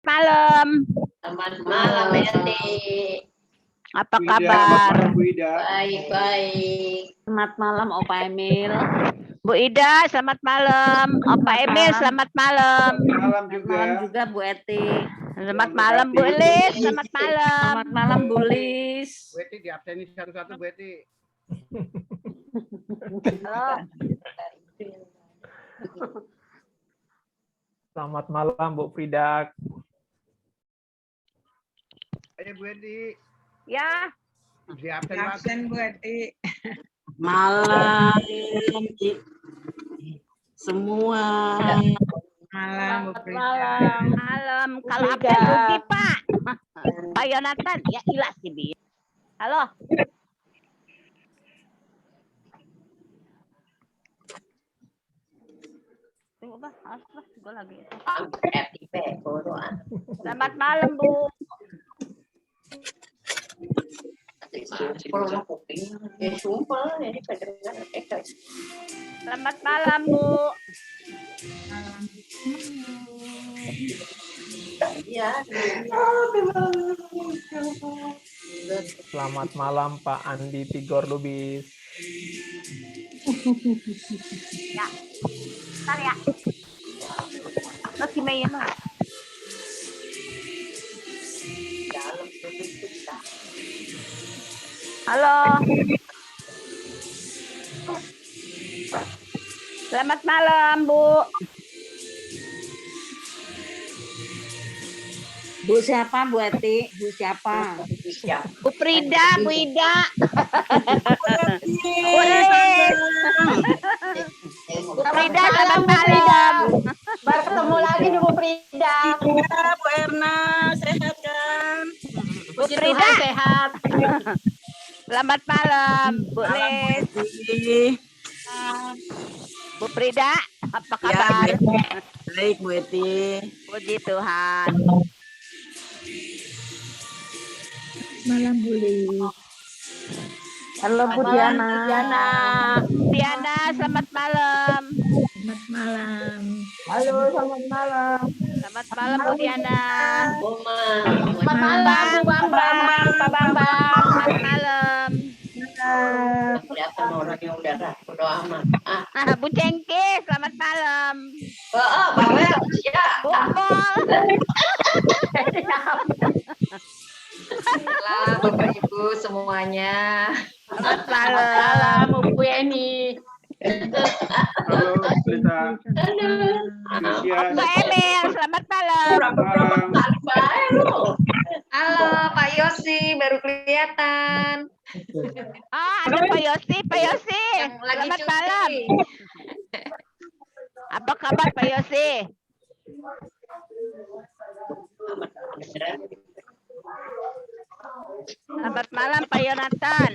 Malam. Selamat malam, Edi. Apa kabar? Baik. Selamat malam, Opa Emil. Bu Ida, selamat malam. Opa Emil, selamat malam. Malam juga Bu Eti. Selamat malam Bu Lis, selamat malam. Selamat malam Bu Lis. Bu Eti diabseni satu-satu Bu Eti. Halo. Selamat malam Bu Frida. Ayo Bu Eti. Ya. Diabsen Bu Eti. Malam semua. Malam Bu Frida. Malam. Kalau absen rugi Pak. Pak Yonatan, ya ilas ini. Halo. Tunggu Pak, gue lagi. Selamat malam Bu. Selamat malam Bu. Selamat malam Pak Andi Tigor Lubis. Ya. Bentar ya. Masih main no. Halo. Selamat malam, Bu. Bu siapa Bu Eti? Bu siapa? Bu Frida, Bu Ida. Bu Frida, selamat malam. Baru ketemu lagi nih Bu Frida. Ya, Bu Erna, sehat kan? Bu Frida sehat. Selamat malam, Bu Les. Bu Frida, apa kabar? Baik Bu Eti. Puji Tuhan. Malam Bu Lis. Halo Bu Diana. Diana, selamat malam. Selamat malam. Halo, selamat malam. Selamat malam Bu Diana. Selamat malam Bu Bambang. Pak Bambang. Selamat malam. Kelihatan orang yang udah bodo amat. Bu Cengke, selamat malam. Bawel. Ya. Bukol. Halo Bapak Ibu semuanya. Selamat malam. Bu Eni. Halo Frida. Pak Emil, selamat malam. Halo Pak Yosi, baru kelihatan. Ada Pak Yosi, Pak Yosi. Yang lagi Selamat cuti. malam. Apa kabar Pak Yosi? Selamat malam Pak Yonatan.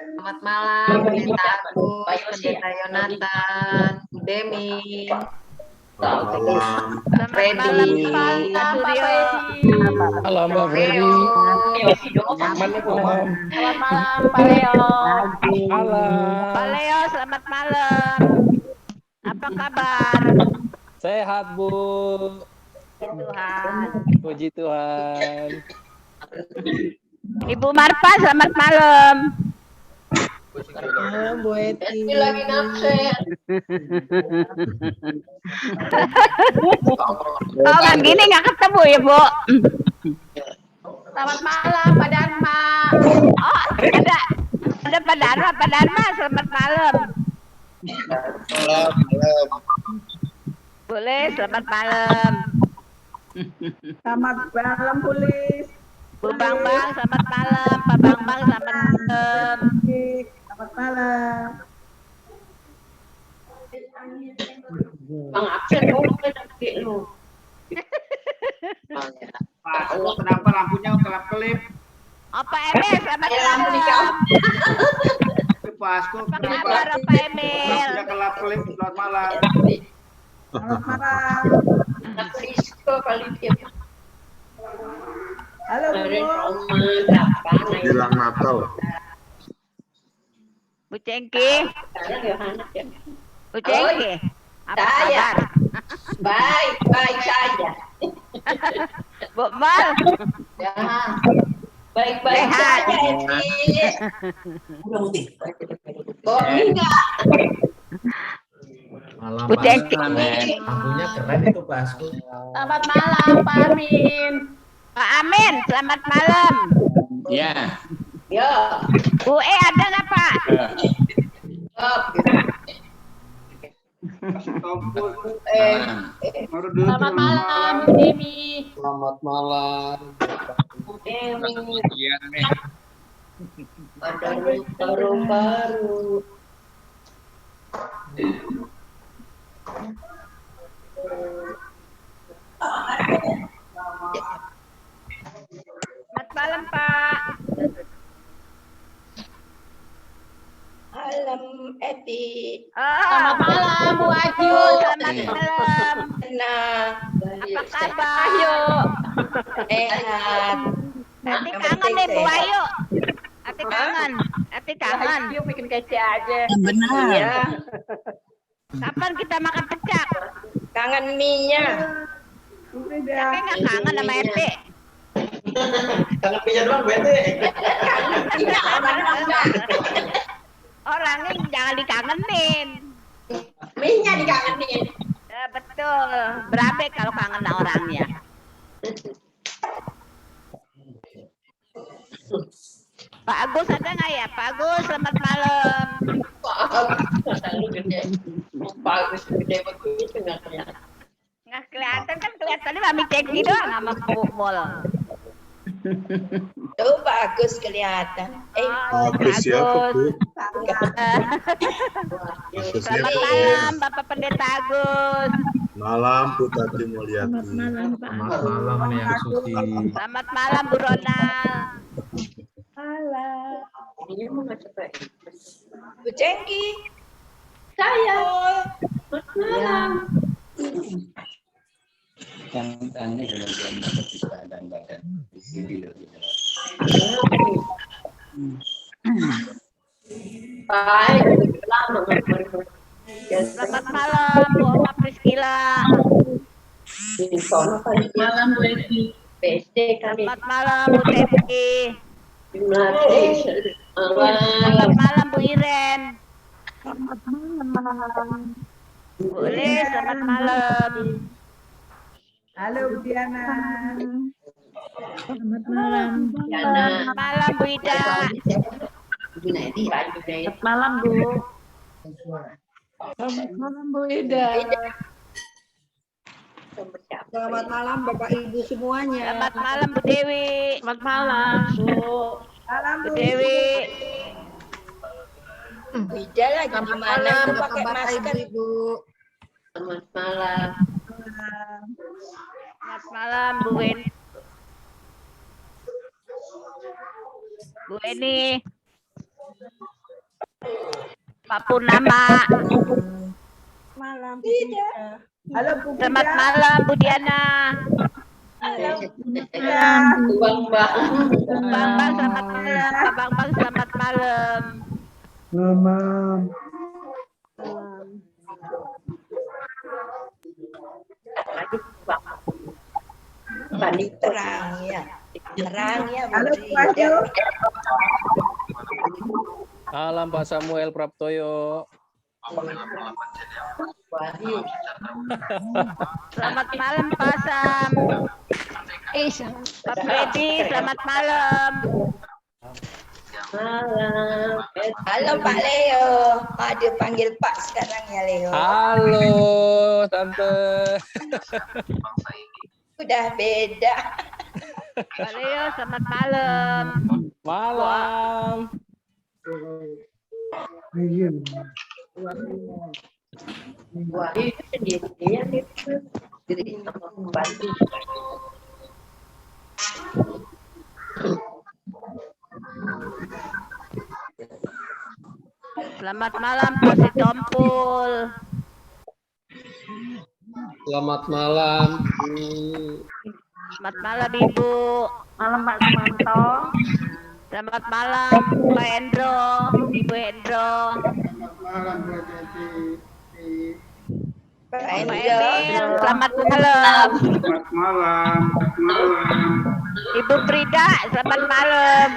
Selamat malam, Pendeta Agus, Pendeta Yonatan, Bu Demi. Selamat Freddy. malam Pak Suryo. Halo Mbak Freddy. Selamat malam, Pak Leo. Halo. Pak Leo, selamat malam. Apa kabar? Sehat Bu. Tuhan. Puji Tuhan. Ibu Marpa, selamat malam. Malam Bu Eti. Lagi ngabsen. Oh, kan gini nggak ketemu ya, Bu? Selamat malam, Pak Dharma. Oh, ada Pak Dharma, selamat malam. Boleh, selamat malam. Selamat malam Bu Lis. Bu Bambang, selamat malam. Pak Bambang, selamat malam. Selamat malam. Bang absen dulu nanti lu. Pak, kenapa lampunya kelap-kelip? Opa Emil, selamat Lampu di malam. Pak Asko, Apa kenapa kabar Opa Emil? lampunya kelap-kelip? Selamat malam. Selamat malam. Risiko kali dia. Halo Bu. Jelang Natal. Bu Cengki, Bu Cengki, apa Saya. kabar? Baik saja. Bu Mal. Ya. Baik-baik Sehat. saja, Eti. Kok enggak? Malam Bu Pak Cengki. Amin. Lampunya keren itu Pak Asku. Selamat malam, Pak Amin. Pak Amin, selamat malam. Ya, Ya. Bu ada nggak Pak? Stop. Tompul. Baru dulu Selamat malam, Bu Dewi. Selamat malam. Iya nih. Ada baru-baru. Selamat malam Pak. Malam, Eti. Selamat malam, Bu Aju. Selamat malam. Nah, Apa kabar? Ayo. sehat. Ati kangen nih Bu Ayu. Ati kangen. Ati kangen. Ayo bikin kece aja. Iya. Kapan kita makan pecak? Kangen mie-nya. Tapi nggak kangen sama Eti. Kangen pinnya doang, bete. Orangnya jangan dikangenin. Mie-nya dikangenin. Ya, betul. Berabe kalau kangen sama orangnya. Pak Agus ada nggak ya? Pak Agus, selamat malam. Selalu gede. Bagus gede begitu nggak kelihatan. Nggak kelihatan kan kelihatannya Mami Cengki doang sama Bu Mol. Tuh bagus kelihatan. Bagus siapa Bu? Selamat malam Bapak Pendeta Agus. Malam Bu Tati Mulyati. Selamat malam yang suci. Selamat malam Bu Ronald. Ini mau coba. Bu Cengki. Saya. Malam. yang tanya dalam bisa dan badan di sini lebih. Baik. Selamat malam Bu Oma Priscila. Malam Bu Eti. PSD kami. Selamat malam Bu Teti. Selamat Selamat malam Bu Iren. Boleh, selamat malam. Halo Bu Diana. Selamat malam. Selamat malam Bu Ida. Selamat Malam, Bu. Selamat malam, Bu Ida. Selamat malam Bapak Ibu semuanya. Selamat malam Bu Dewi. Selamat malam, Bu. Malam Bu Bu. Dewi. Ida lagi di mana? Aku pakai masker. Ibu. Selamat malam. Selamat malam Bu Wen. Bu Eni. Pak Purnama. Malam Bu Ida. Halo Bu Selamat Ida. malam Bu Diana. Bang Bang. Bang Bang selamat malam. Pak Bang Bang selamat malam. Lagi Bang. Panik terang ya. Terang ya. Halo Bu Ayu. Malam Pak Samuel Praptoyo. Wahyu. Selamat malam Pak Sam. Pak Freddy selamat malam. Malam. Halo Pak Leo. Ada panggil Pak sekarang ya Leo. Halo Tante. Udah beda. Pak Leo selamat malam. Malam. Wahyu itu sendirian itu. Jadi sama pembantu. Selamat malam Pak Sitompul. Selamat malam. Selamat malam Ibu. Malam, Pak Sumanto. Selamat malam Pak Hendro, Ibu Hendro. Malam Bu Tati. Pak Pak Enjo. Emil, selamat malam. Selamat malam. Ibu Frida, selamat malam.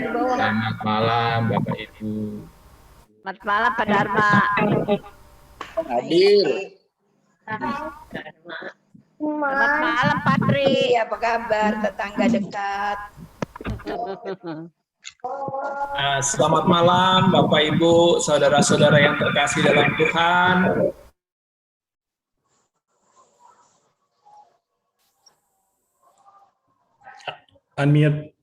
Selamat malam Bapak Ibu. Selamat malam Pak Dharma. Hadir. Selamat malam Pak Tri. Apa kabar tetangga dekat? Selamat malam Bapak Ibu, saudara-saudara yang terkasih dalam Tuhan. Unmute.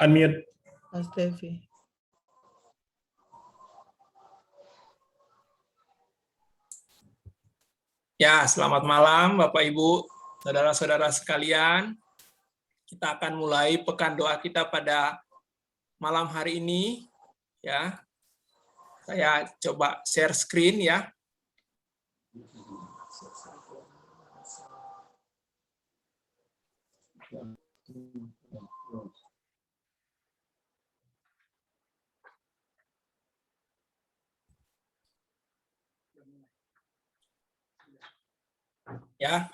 Unmute. Mas Devi. Ya, selamat malam Bapak Ibu, saudara-saudara sekalian. Kita akan mulai pekan doa kita pada malam hari ini. Ya, saya coba share screen ya. Ya.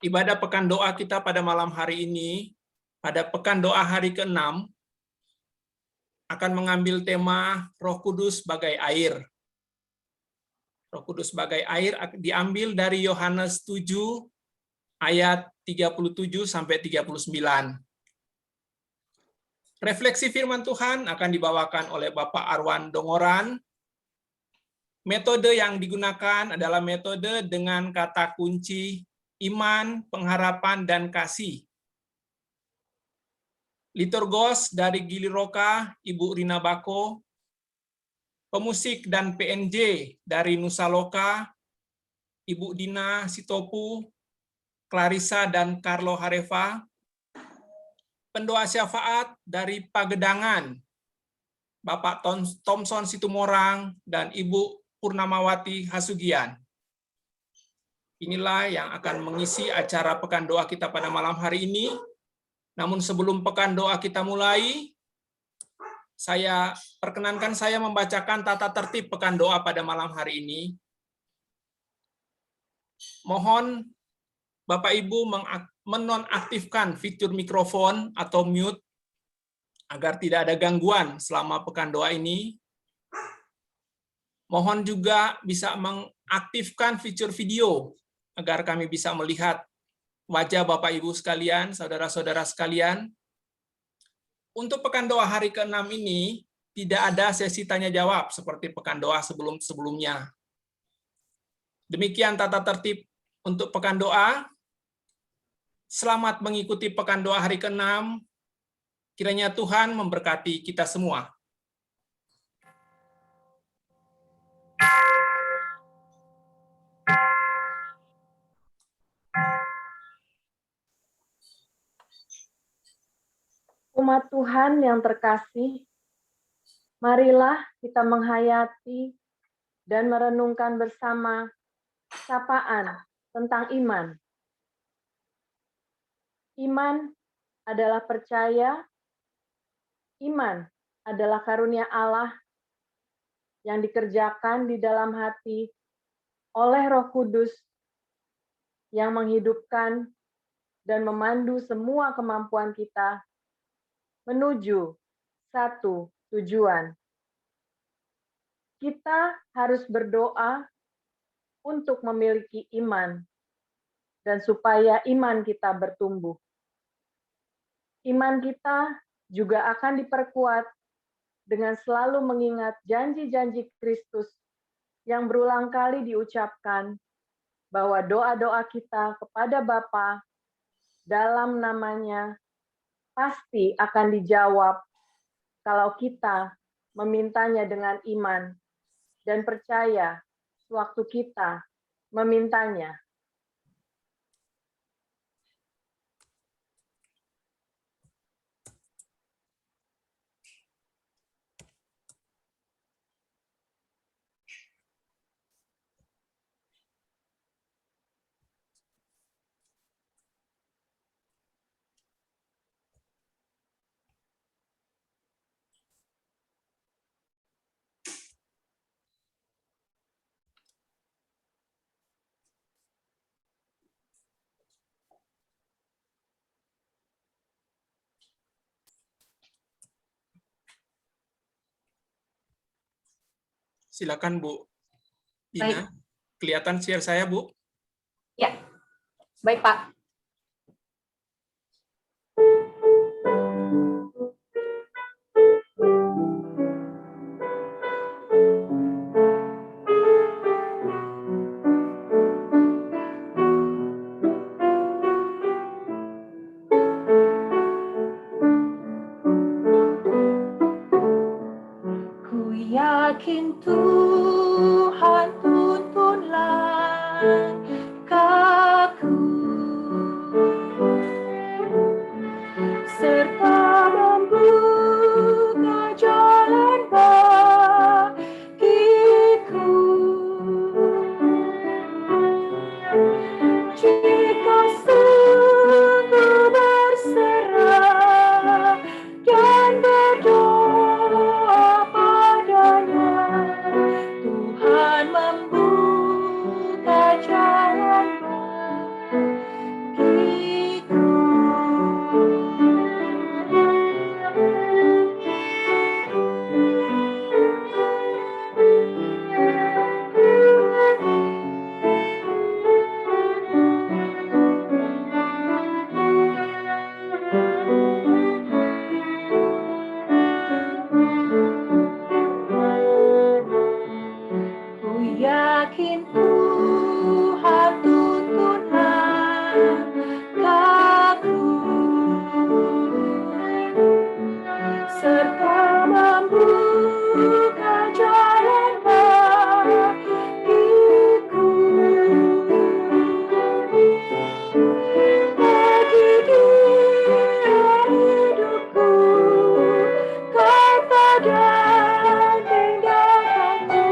Ibadah pekan doa kita pada malam hari ini, pada pekan doa hari ke-6, akan mengambil tema Roh Kudus bagai air. Roh Kudus bagai air diambil dari Yohanes 7 ayat 37 sampai 39. Refleksi firman Tuhan akan dibawakan oleh Bapak Arwan Dongoran. Metode yang digunakan adalah metode dengan kata kunci iman, pengharapan, dan kasih. Liturgos dari Gili Roka, Ibu Rina Bako. Pemusik dan PNJ dari Nusa Loka, Ibu Dina Sitopu, Clarissa dan Carlo Hareva. Pendoa syafaat dari Pagedangan, Bapak Thomson Situmorang, dan Ibu Purnamawati Hasugian. Inilah yang akan mengisi acara pekan doa kita pada malam hari ini. Namun sebelum pekan doa kita mulai, saya membacakan tata tertib pekan doa pada malam hari ini. Mohon Bapak Ibu menonaktifkan fitur mikrofon atau mute agar tidak ada gangguan selama pekan doa ini. Mohon juga bisa mengaktifkan fitur video agar kami bisa melihat wajah Bapak Ibu sekalian, saudara-saudara sekalian. Untuk pekan doa hari ke-6 ini, tidak ada sesi tanya-jawab seperti pekan doa sebelum-sebelumnya. Demikian tata tertib untuk pekan doa. Selamat mengikuti pekan doa hari ke-6. Kiranya Tuhan memberkati kita semua. Umat Tuhan yang terkasih, marilah kita menghayati dan merenungkan bersama sapaan tentang iman. Iman adalah percaya, iman adalah karunia Allah yang dikerjakan di dalam hati oleh Roh Kudus yang menghidupkan dan memandu semua kemampuan kita menuju satu tujuan. Kita harus berdoa untuk memiliki iman dan supaya iman kita bertumbuh. Iman kita juga akan diperkuat dengan selalu mengingat janji-janji Kristus yang berulang kali diucapkan bahwa doa-doa kita kepada Bapa dalam namanya pasti akan dijawab kalau kita memintanya dengan iman dan percaya sewaktu kita memintanya. Silakan Bu Dina. Kelihatan share saya, Bu? Ya, baik Pak. Ku yakin Tuhan tuntun langkahku serta membuka jalan bagiku. Jika sungguh berserah dan berdoa padanya, Tuhan membuka jalan bagiku. Ku yakin Tuhan tuntun langkahku serta membuka jalan bagiku. Bagi Dia hidupku, kata dan tindakanku,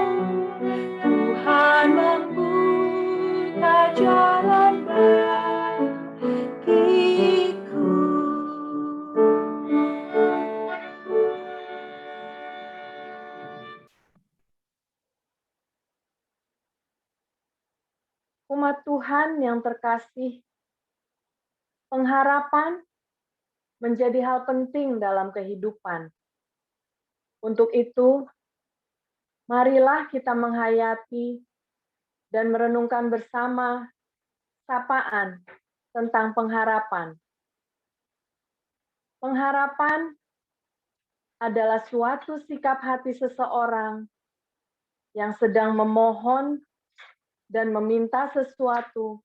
Tuhan membuka jalan bagiku. Umat Tuhan yang terkasih, pengharapan menjadi hal penting dalam kehidupan. Untuk itu, marilah kita menghayati dan merenungkan bersama sapaan tentang pengharapan. Pengharapan adalah suatu sikap hati seseorang yang sedang memohon dan meminta sesuatu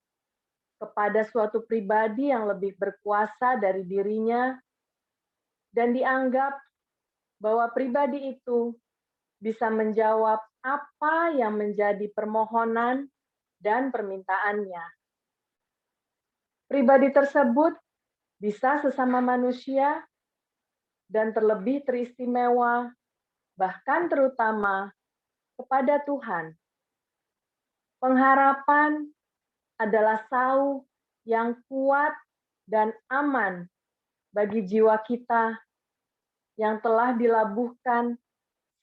kepada suatu pribadi yang lebih berkuasa dari dirinya, dan dianggap bahwa pribadi itu bisa menjawab apa yang menjadi permohonan dan permintaannya. Pribadi tersebut bisa sesama manusia dan terlebih teristimewa, bahkan terutama kepada Tuhan. Pengharapan adalah sauh yang kuat dan aman bagi jiwa kita yang telah dilabuhkan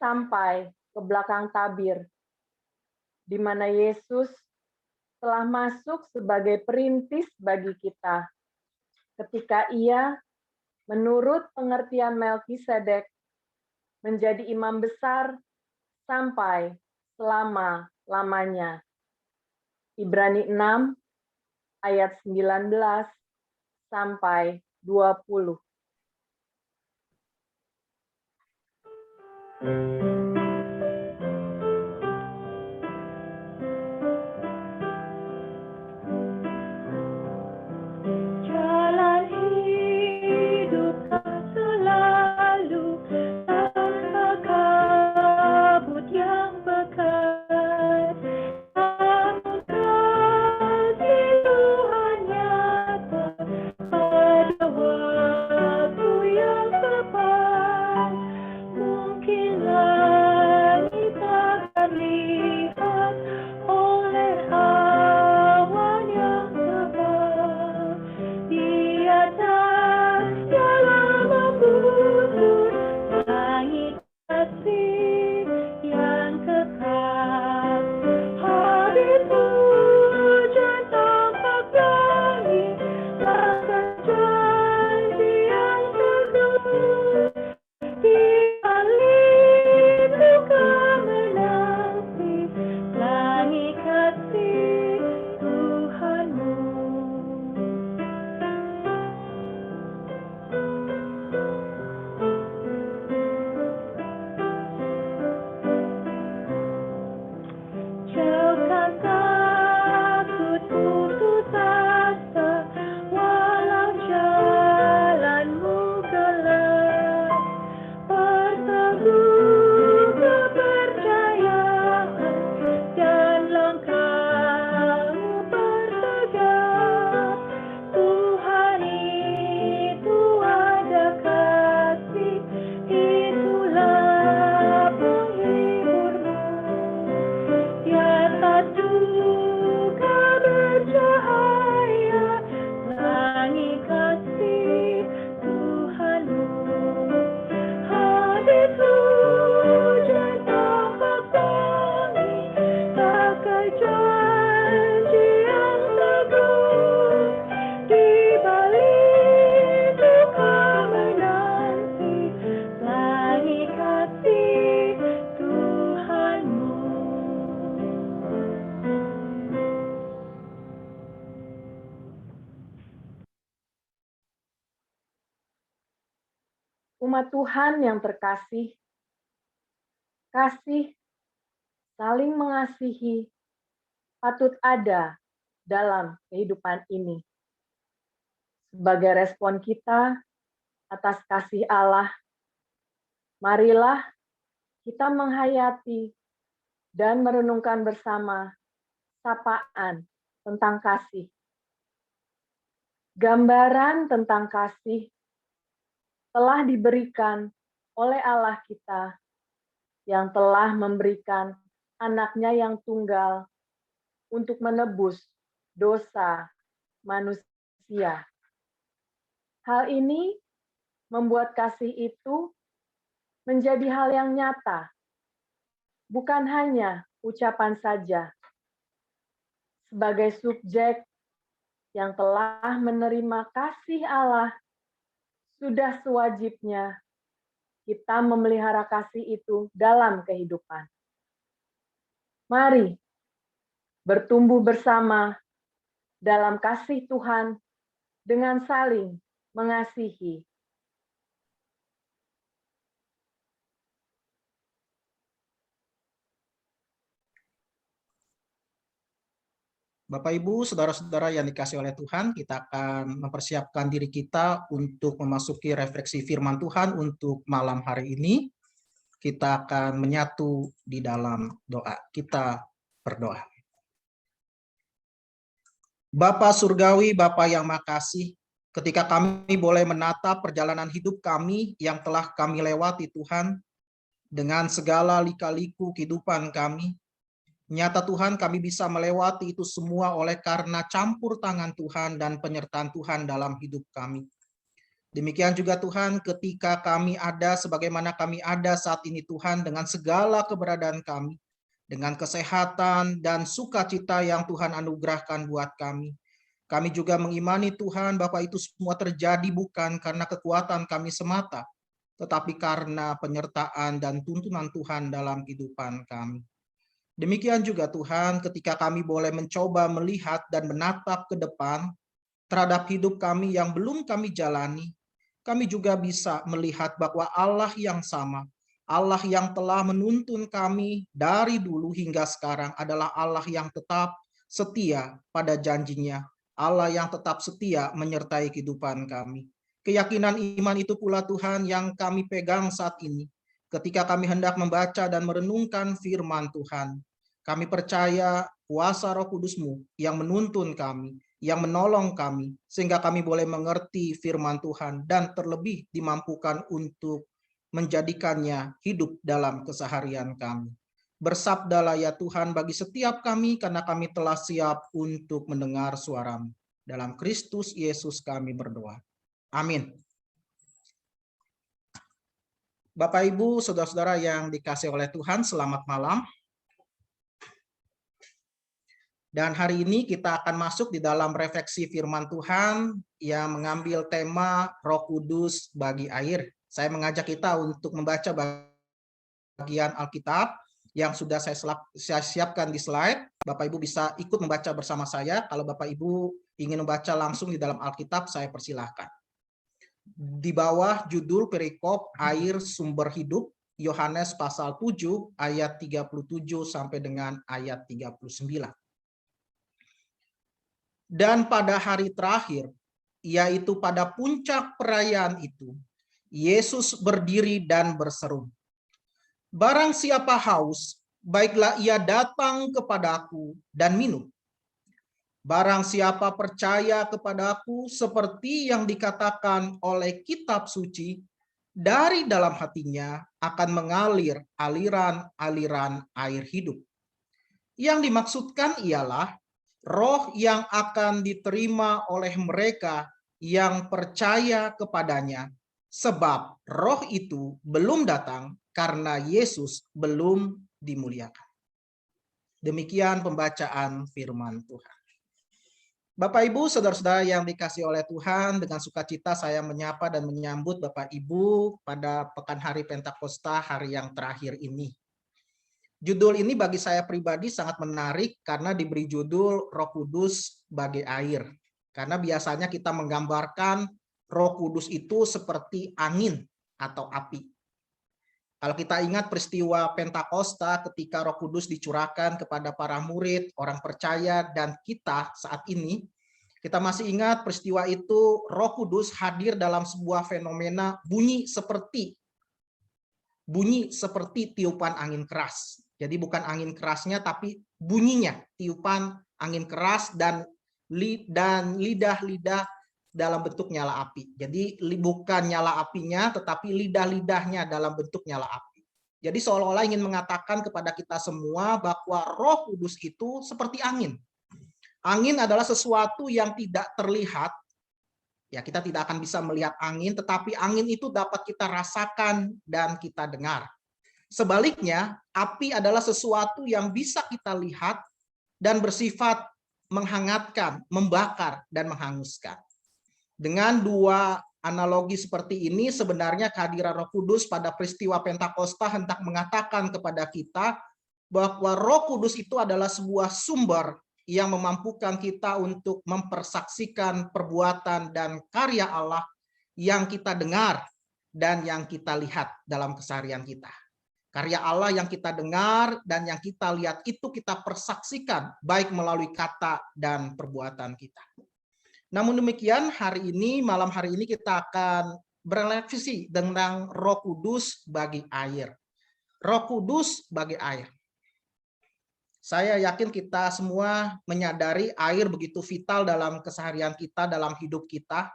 sampai ke belakang tabir, di mana Yesus telah masuk sebagai perintis bagi kita ketika Ia, menurut pengertian Melkisedek, menjadi imam besar sampai selama-lamanya. Ibrani 6 ayat 19 sampai 20. Jalan hidup tak selalu tanpa kabut yang pekat. Namun kasih Tuhan nyata pada waktu yang tepat. Mungkinlah Umat Tuhan yang terkasih, kasih, saling mengasihi, patut ada dalam kehidupan ini. Sebagai respon kita atas kasih Allah, marilah kita menghayati dan merenungkan bersama sapaan tentang kasih. Gambaran tentang kasih telah diberikan oleh Allah kita yang telah memberikan anaknya yang tunggal untuk menebus dosa manusia. Hal ini membuat kasih itu menjadi hal yang nyata, bukan hanya ucapan saja. Sebagai subjek yang telah menerima kasih Allah, sudah sewajibnya kita memelihara kasih itu dalam kehidupan. Mari bertumbuh bersama dalam kasih Tuhan dengan saling mengasihi. Bapak, Ibu, saudara-saudara yang dikasihi oleh Tuhan, kita akan mempersiapkan diri kita untuk memasuki refleksi firman Tuhan untuk malam hari ini. Kita akan menyatu di dalam doa. Kita berdoa. Bapa Surgawi, Bapa yang makasih, ketika kami boleh menatap perjalanan hidup kami yang telah kami lewati Tuhan, dengan segala lika-liku kehidupan kami, nyata Tuhan kami bisa melewati itu semua oleh karena campur tangan Tuhan dan penyertaan Tuhan dalam hidup kami. Demikian juga Tuhan ketika kami ada sebagaimana kami ada saat ini Tuhan dengan segala keberadaan kami, dengan kesehatan dan sukacita yang Tuhan anugerahkan buat kami. Kami juga mengimani Tuhan bahwa itu semua terjadi bukan karena kekuatan kami semata, tetapi karena penyertaan dan tuntunan Tuhan dalam kehidupan kami. Demikian juga Tuhan ketika kami boleh mencoba melihat dan menatap ke depan terhadap hidup kami yang belum kami jalani, kami juga bisa melihat bahwa Allah yang sama, Allah yang telah menuntun kami dari dulu hingga sekarang adalah Allah yang tetap setia pada janjinya, Allah yang tetap setia menyertai kehidupan kami. Keyakinan iman itu pula Tuhan yang kami pegang saat ini. Ketika kami hendak membaca dan merenungkan firman Tuhan, kami percaya kuasa Roh Kudus-Mu yang menuntun kami, yang menolong kami, sehingga kami boleh mengerti firman Tuhan dan terlebih dimampukan untuk menjadikannya hidup dalam keseharian kami. Bersabdalah ya Tuhan bagi setiap kami, karena kami telah siap untuk mendengar suara-Mu. Dalam Kristus Yesus kami berdoa. Amin. Bapak, Ibu, saudara-saudara yang dikasihi oleh Tuhan, selamat malam. Dan hari ini kita akan masuk di dalam refleksi firman Tuhan yang mengambil tema Roh Kudus bagi air. Saya mengajak kita untuk membaca bagian Alkitab yang sudah saya siapkan di slide. Bapak Ibu bisa ikut membaca bersama saya. Kalau Bapak Ibu ingin membaca langsung di dalam Alkitab, saya persilahkan. Di bawah judul perikop air sumber hidup, Yohanes pasal 7 ayat 37 sampai dengan ayat 39. Dan pada hari terakhir, yaitu pada puncak perayaan itu, Yesus berdiri dan berseru, "Barang siapa haus, baiklah ia datang kepadaku dan minum. Barang siapa percaya kepadaku, seperti yang dikatakan oleh kitab suci, dari dalam hatinya akan mengalir aliran-aliran air hidup." Yang dimaksudkan ialah Roh yang akan diterima oleh mereka yang percaya kepadanya, sebab Roh itu belum datang karena Yesus belum dimuliakan. Demikian pembacaan firman Tuhan. Bapak, Ibu, saudara-saudara yang dikasihi oleh Tuhan, dengan sukacita saya menyapa dan menyambut Bapak Ibu pada Pekan Hari Pentakosta, hari yang terakhir ini. Judul ini bagi saya pribadi sangat menarik karena diberi judul Roh Kudus bagi air. Karena biasanya kita menggambarkan Roh Kudus itu seperti angin atau api. Kalau kita ingat peristiwa Pentakosta ketika Roh Kudus dicurahkan kepada para murid, orang percaya, dan kita saat ini, kita masih ingat peristiwa itu Roh Kudus hadir dalam sebuah fenomena bunyi seperti tiupan angin keras. Jadi bukan angin kerasnya tapi bunyinya, tiupan angin keras dan lidah-lidah dalam bentuk nyala api. Jadi bukan nyala apinya tetapi lidah-lidahnya dalam bentuk nyala api. Jadi seolah-olah ingin mengatakan kepada kita semua bahwa Roh Kudus itu seperti angin. Angin adalah sesuatu yang tidak terlihat. Ya, kita tidak akan bisa melihat angin, tetapi angin itu dapat kita rasakan dan kita dengar. Sebaliknya, api adalah sesuatu yang bisa kita lihat dan bersifat menghangatkan, membakar, dan menghanguskan. Dengan dua analogi seperti ini, sebenarnya kehadiran Roh Kudus pada peristiwa Pentakosta hendak mengatakan kepada kita bahwa Roh Kudus itu adalah sebuah sumber yang memampukan kita untuk mempersaksikan perbuatan dan karya Allah yang kita dengar dan yang kita lihat dalam keseharian kita. Karya Allah yang kita dengar dan yang kita lihat itu kita persaksikan baik melalui kata dan perbuatan kita. Namun demikian, malam hari ini kita akan berefleksi tentang Roh Kudus bagi air. Roh Kudus bagi air. Saya yakin kita semua menyadari air begitu vital dalam keseharian kita, dalam hidup kita.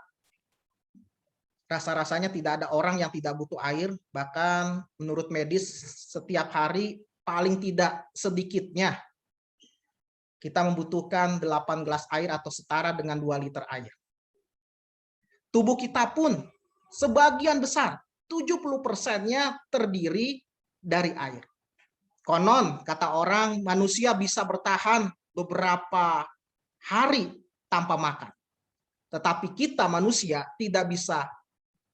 Rasa-rasanya tidak ada orang yang tidak butuh air, bahkan menurut medis setiap hari paling tidak sedikitnya kita membutuhkan 8 gelas air atau setara dengan 2 liter air. Tubuh kita pun sebagian besar, 70%-nya terdiri dari air. Konon, kata orang, manusia bisa bertahan beberapa hari tanpa makan. Tetapi kita manusia tidak bisa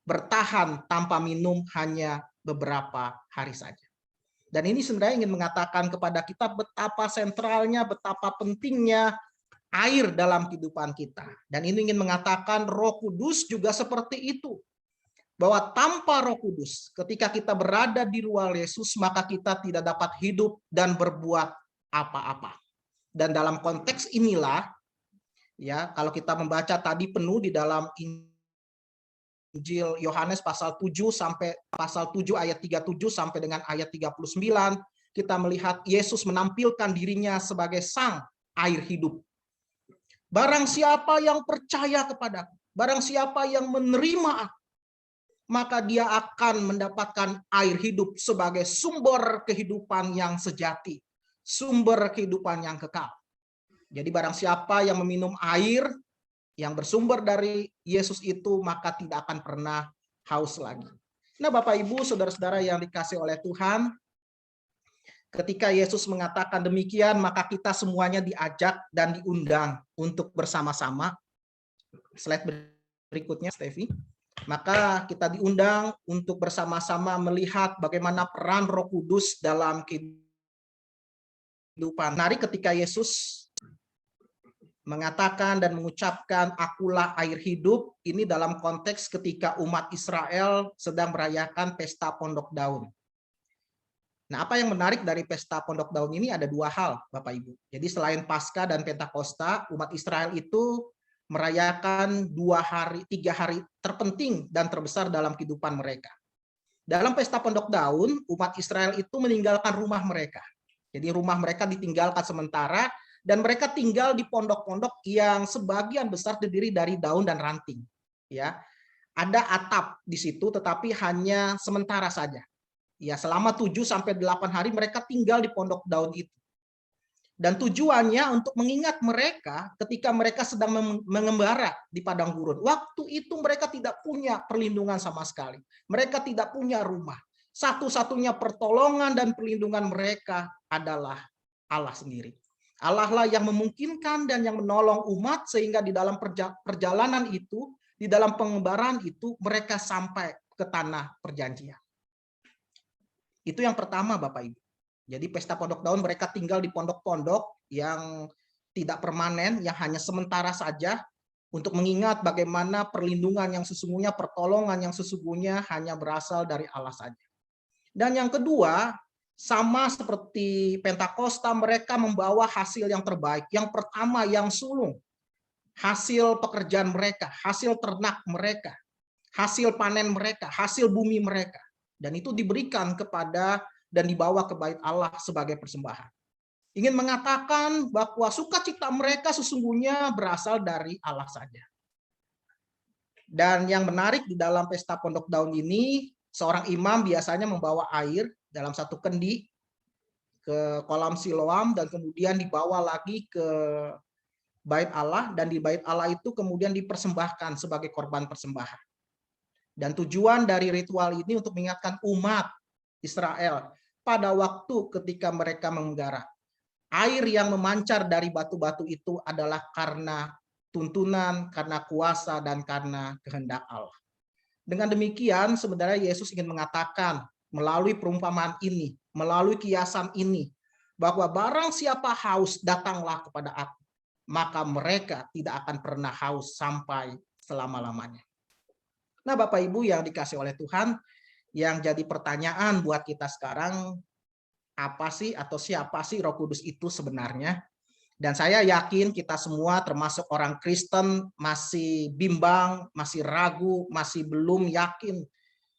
bertahan tanpa minum hanya beberapa hari saja. Dan ini sebenarnya ingin mengatakan kepada kita betapa sentralnya, betapa pentingnya air dalam kehidupan kita. Dan ini ingin mengatakan Roh Kudus juga seperti itu. Bahwa tanpa Roh Kudus, ketika kita berada di ruang Yesus, maka kita tidak dapat hidup dan berbuat apa-apa. Dan dalam konteks inilah, ya, kalau kita membaca tadi penuh di dalam Injil Yohanes pasal 7 ayat 37 sampai dengan ayat 39, kita melihat Yesus menampilkan dirinya sebagai sang air hidup. Barang siapa yang percaya kepadaku, barang siapa yang menerima aku, maka dia akan mendapatkan air hidup sebagai sumber kehidupan yang sejati, sumber kehidupan yang kekal. Jadi barang siapa yang meminum air yang bersumber dari Yesus itu, maka tidak akan pernah haus lagi. Nah, Bapak Ibu, saudara-saudara yang dikasihi oleh Tuhan, ketika Yesus mengatakan demikian, maka kita semuanya diajak dan diundang untuk bersama-sama. Slide berikutnya, Stevi. Maka kita diundang untuk bersama-sama melihat bagaimana peran Roh Kudus dalam kehidupan. Menarik ketika Yesus mengatakan dan mengucapkan akulah air hidup, ini dalam konteks ketika umat Israel sedang merayakan pesta Pondok Daun. Nah, apa yang menarik dari pesta Pondok Daun ini ada 2 hal, Bapak Ibu. Jadi selain Paskah dan Pentakosta, umat Israel itu merayakan 3 hari terpenting dan terbesar dalam kehidupan mereka. Dalam pesta Pondok Daun, umat Israel itu meninggalkan rumah mereka. Jadi rumah mereka ditinggalkan sementara dan mereka tinggal di pondok-pondok yang sebagian besar terdiri dari daun dan ranting. Ya, ada atap di situ tetapi hanya sementara saja. Ya, selama 7 sampai 8 hari mereka tinggal di pondok daun itu. Dan tujuannya untuk mengingat mereka ketika mereka sedang mengembara di padang gurun. Waktu itu mereka tidak punya perlindungan sama sekali. Mereka tidak punya rumah. Satu-satunya pertolongan dan perlindungan mereka adalah Allah sendiri. Allah lah yang memungkinkan dan yang menolong umat sehingga di dalam perjalanan itu, di dalam pengembaraan itu, mereka sampai ke tanah perjanjian. Itu yang pertama, Bapak Ibu. Jadi pesta Pondok Daun mereka tinggal di pondok-pondok yang tidak permanen, yang hanya sementara saja untuk mengingat bagaimana perlindungan yang sesungguhnya, pertolongan yang sesungguhnya hanya berasal dari Allah saja. Dan yang kedua, sama seperti Pentakosta, mereka membawa hasil yang terbaik. Yang pertama, yang sulung, hasil pekerjaan mereka, hasil ternak mereka, hasil panen mereka, hasil bumi mereka. Dan itu diberikan kepada dan dibawa ke bait Allah sebagai persembahan. Ingin mengatakan bahwa sukacita mereka sesungguhnya berasal dari Allah saja. Dan yang menarik di dalam pesta Pondok Daun ini, seorang imam biasanya membawa air dalam satu kendi ke kolam Siloam dan kemudian dibawa lagi ke bait Allah, dan di bait Allah itu kemudian dipersembahkan sebagai korban persembahan. Dan tujuan dari ritual ini untuk mengingatkan umat Israel pada waktu ketika mereka menggarap. Air yang memancar dari batu-batu itu adalah karena tuntunan, karena kuasa, dan karena kehendak Allah. Dengan demikian, sebenarnya Yesus ingin mengatakan melalui perumpamaan ini, melalui kiasan ini, bahwa barang siapa haus, datanglah kepada aku, maka mereka tidak akan pernah haus sampai selama-lamanya. Nah, Bapak Ibu yang dikasih oleh Tuhan, yang jadi pertanyaan buat kita sekarang, apa sih atau siapa sih Roh Kudus itu sebenarnya? Dan saya yakin kita semua termasuk orang Kristen masih bimbang, masih ragu, masih belum yakin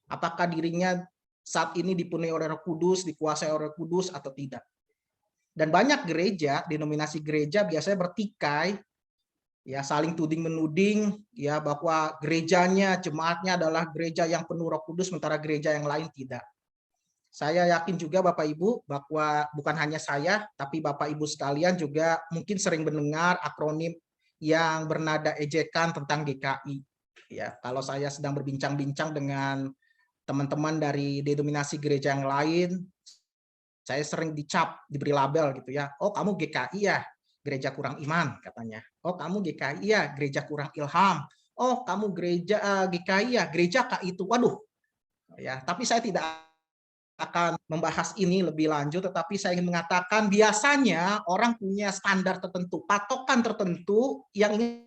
apakah dirinya saat ini dipenuhi oleh Roh Kudus, dikuasai oleh Roh Kudus atau tidak. Dan banyak gereja, denominasi gereja biasanya bertikai, ya saling tuding menuding, ya bahwa gerejanya, jemaatnya adalah gereja yang penuh Roh Kudus, sementara gereja yang lain tidak. Saya yakin juga Bapak Ibu bahwa bukan hanya saya, tapi Bapak Ibu sekalian juga mungkin sering mendengar akronim yang bernada ejekan tentang GKI. Ya, kalau saya sedang berbincang-bincang dengan teman-teman dari denominasi gereja yang lain, saya sering dicap, diberi label gitu ya. Oh, kamu GKI ya, gereja kurang iman katanya. Oh, kamu GKI ya, gereja kurang ilham. Oh, kamu gereja GKI ya, gereja KI itu. Waduh. Ya, tapi saya tidak akan membahas ini lebih lanjut, tetapi saya ingin mengatakan biasanya orang punya standar tertentu, patokan tertentu yang ingin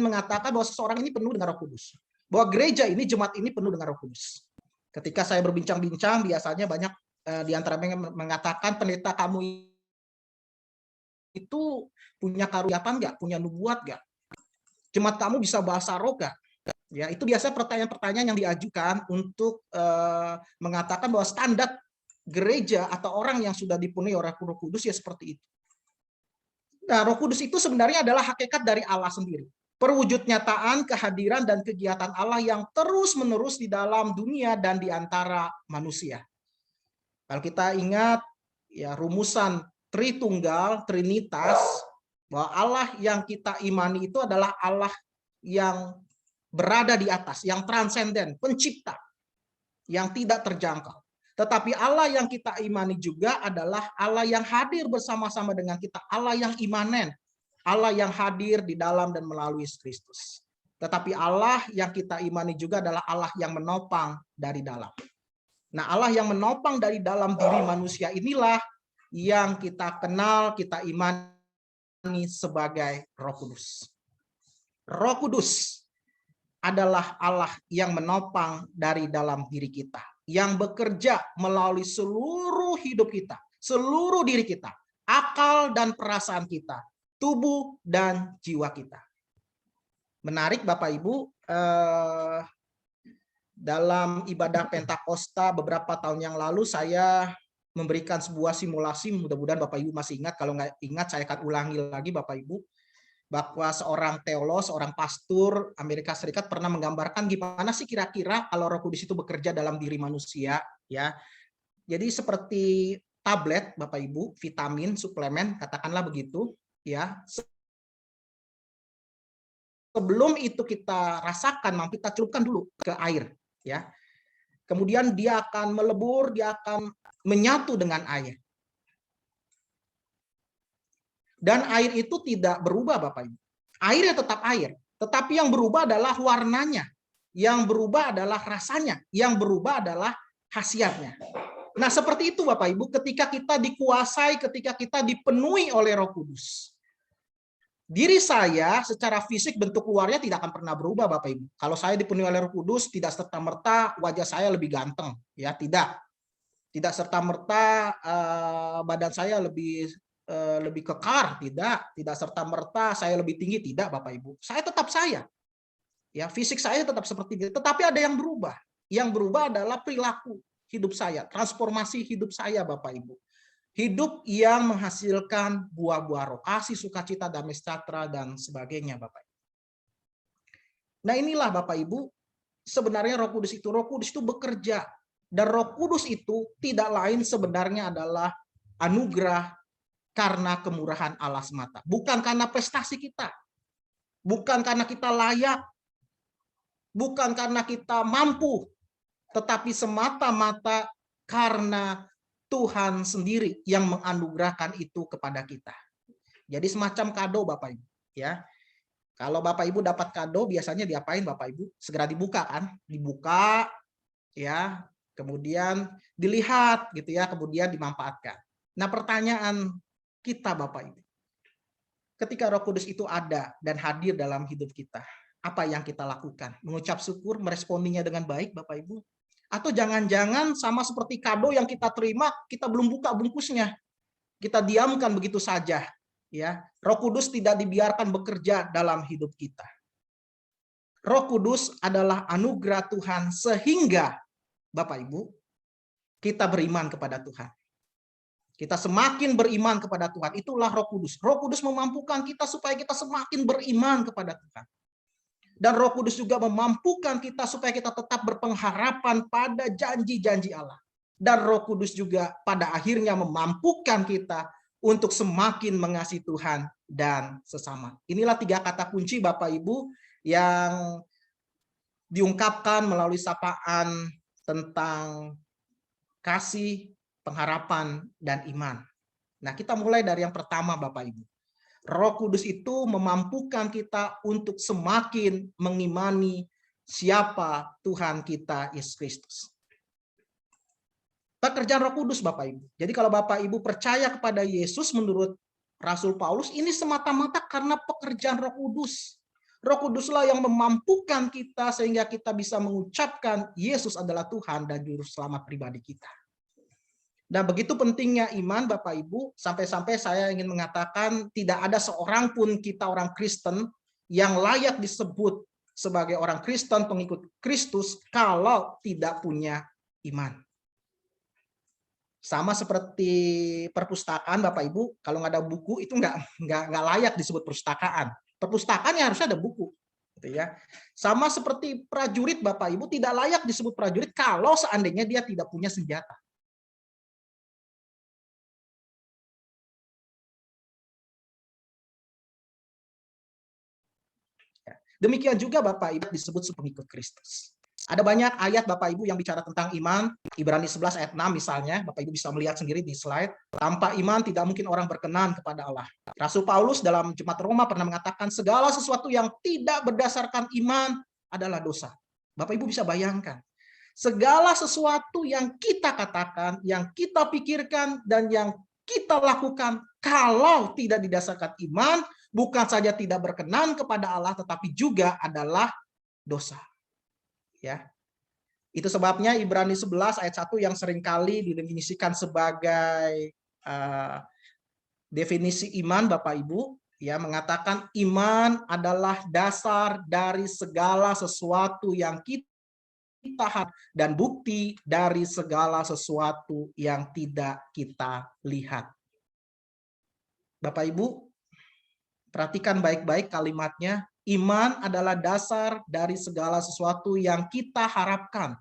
mengatakan bahwa seseorang ini penuh dengan Roh Kudus. Bahwa gereja ini, jemaat ini penuh dengan Roh Kudus. Ketika saya berbincang-bincang, biasanya banyak di antara mereka mengatakan, pendeta kamu itu punya karunia nggak? Punya nubuat nggak? Jemaat kamu bisa bahasa roh nggak? Ya, itu biasanya pertanyaan-pertanyaan yang diajukan untuk mengatakan bahwa standar gereja atau orang yang sudah dipenuhi oleh Roh Kudus ya seperti itu. Nah, Roh Kudus itu sebenarnya adalah hakikat dari Allah sendiri. Perwujud nyataan, kehadiran, dan kegiatan Allah yang terus-menerus di dalam dunia dan di antara manusia. Kalau kita ingat ya rumusan Tritunggal, Trinitas, bahwa Allah yang kita imani itu adalah Allah yang berada di atas, yang transenden, pencipta, yang tidak terjangkau. Tetapi Allah yang kita imani juga adalah Allah yang hadir bersama-sama dengan kita, Allah yang imanen, Allah yang hadir di dalam dan melalui Kristus. Tetapi Allah yang kita imani juga adalah Allah yang menopang dari dalam. Nah, Allah yang menopang dari dalam diri manusia inilah yang kita kenal, kita imani sebagai Roh Kudus. Roh Kudus adalah Allah yang menopang dari dalam diri kita, yang bekerja melalui seluruh hidup kita, seluruh diri kita, akal dan perasaan kita, tubuh dan jiwa kita. Menarik Bapak Ibu, dalam ibadah Pentakosta beberapa tahun yang lalu saya memberikan sebuah simulasi, mudah-mudahan Bapak Ibu masih ingat, kalau nggak ingat saya akan ulangi lagi Bapak Ibu, bahwa seorang teolog, seorang pastor Amerika Serikat pernah menggambarkan gimana sih kira-kira kalau Roh Kudus itu bekerja dalam diri manusia, ya. Jadi seperti tablet Bapak Ibu, vitamin, suplemen, katakanlah begitu, ya. Sebelum itu kita rasakan, mampu kita celupkan dulu ke air, ya. Kemudian dia akan melebur, dia akan menyatu dengan air. Dan air itu tidak berubah Bapak Ibu. Airnya tetap air, tetapi yang berubah adalah warnanya, yang berubah adalah rasanya, yang berubah adalah khasiatnya. Nah, seperti itu Bapak Ibu, ketika kita dikuasai, ketika kita dipenuhi oleh Roh Kudus. Diri saya secara fisik bentuk luarnya tidak akan pernah berubah, Bapak Ibu. Kalau saya dipenuhi oleh Roh Kudus, tidak serta-merta wajah saya lebih ganteng, ya tidak. Tidak serta-merta badan saya lebih kekar, tidak. Tidak serta-merta saya lebih tinggi, tidak, Bapak Ibu. Saya tetap saya. Ya, fisik saya tetap seperti itu, tetapi ada yang berubah. Yang berubah adalah perilaku hidup saya, transformasi hidup saya, Bapak Ibu. Hidup yang menghasilkan buah-buah roh, kasih, sukacita, damai sejahtera, dan sebagainya, Bapak Ibu. Nah, inilah Bapak Ibu, sebenarnya Roh Kudus itu bekerja. Dan Roh Kudus itu tidak lain sebenarnya adalah anugerah karena kemurahan Allah semata. Bukan karena prestasi kita. Bukan karena kita layak. Bukan karena kita mampu. Tetapi semata-mata karena Tuhan sendiri yang menganugerahkan itu kepada kita. Jadi semacam kado, Bapak Ibu, ya. Kalau Bapak Ibu dapat kado biasanya diapain, Bapak Ibu? Segera dibuka kan? Dibuka, ya. Kemudian dilihat gitu ya, kemudian dimanfaatkan. Nah, pertanyaan kita, Bapak Ibu. Ketika Roh Kudus itu ada dan hadir dalam hidup kita, apa yang kita lakukan? Mengucap syukur, meresponinya dengan baik, Bapak Ibu? Atau jangan-jangan sama seperti kado yang kita terima, kita belum buka bungkusnya. Kita diamkan begitu saja. Ya, Roh Kudus tidak dibiarkan bekerja dalam hidup kita. Roh Kudus adalah anugerah Tuhan sehingga, Bapak Ibu, kita beriman kepada Tuhan. Kita semakin beriman kepada Tuhan. Itulah Roh Kudus. Roh Kudus memampukan kita supaya kita semakin beriman kepada Tuhan. Dan Roh Kudus juga memampukan kita supaya kita tetap berpengharapan pada janji-janji Allah. Dan Roh Kudus juga pada akhirnya memampukan kita untuk semakin mengasihi Tuhan dan sesama. Inilah 3 kata kunci, Bapak Ibu, yang diungkapkan melalui sapaan tentang kasih, pengharapan, dan iman. Nah, kita mulai dari yang pertama, Bapak Ibu. Roh Kudus itu memampukan kita untuk semakin mengimani siapa Tuhan kita Yesus Kristus. Pekerjaan Roh Kudus, Bapak Ibu. Jadi kalau Bapak Ibu percaya kepada Yesus menurut Rasul Paulus, ini semata-mata karena pekerjaan Roh Kudus. Roh Kuduslah yang memampukan kita sehingga kita bisa mengucapkan Yesus adalah Tuhan dan Juru Selamat pribadi kita. Dan begitu pentingnya iman, Bapak Ibu, sampai-sampai saya ingin mengatakan tidak ada seorang pun kita orang Kristen yang layak disebut sebagai orang Kristen, pengikut Kristus, kalau tidak punya iman. Sama seperti perpustakaan, Bapak Ibu, kalau nggak ada buku itu nggak layak disebut perpustakaan. Perpustakaan yang harusnya ada buku. Gitu ya. Sama seperti prajurit, Bapak Ibu, tidak layak disebut prajurit kalau seandainya dia tidak punya senjata. Demikian juga Bapak Ibu disebut pengikut Kristus. Ada banyak ayat Bapak Ibu yang bicara tentang iman. Ibrani 11 ayat 6 misalnya, Bapak Ibu bisa melihat sendiri di slide. Tanpa iman tidak mungkin orang berkenan kepada Allah. Rasul Paulus dalam Jemaat Roma pernah mengatakan segala sesuatu yang tidak berdasarkan iman adalah dosa. Bapak Ibu bisa bayangkan. Segala sesuatu yang kita katakan, yang kita pikirkan, dan yang kita lakukan kalau tidak didasarkan iman, bukan saja tidak berkenan kepada Allah, tetapi juga adalah dosa. Ya, itu sebabnya Ibrani 11 ayat 1 yang seringkali didefinisikan sebagai definisi iman, Bapak Ibu, ya, mengatakan iman adalah dasar dari segala sesuatu yang kita dan bukti dari segala sesuatu yang tidak kita lihat. Bapak Ibu, perhatikan baik-baik kalimatnya. Iman adalah dasar dari segala sesuatu yang kita harapkan.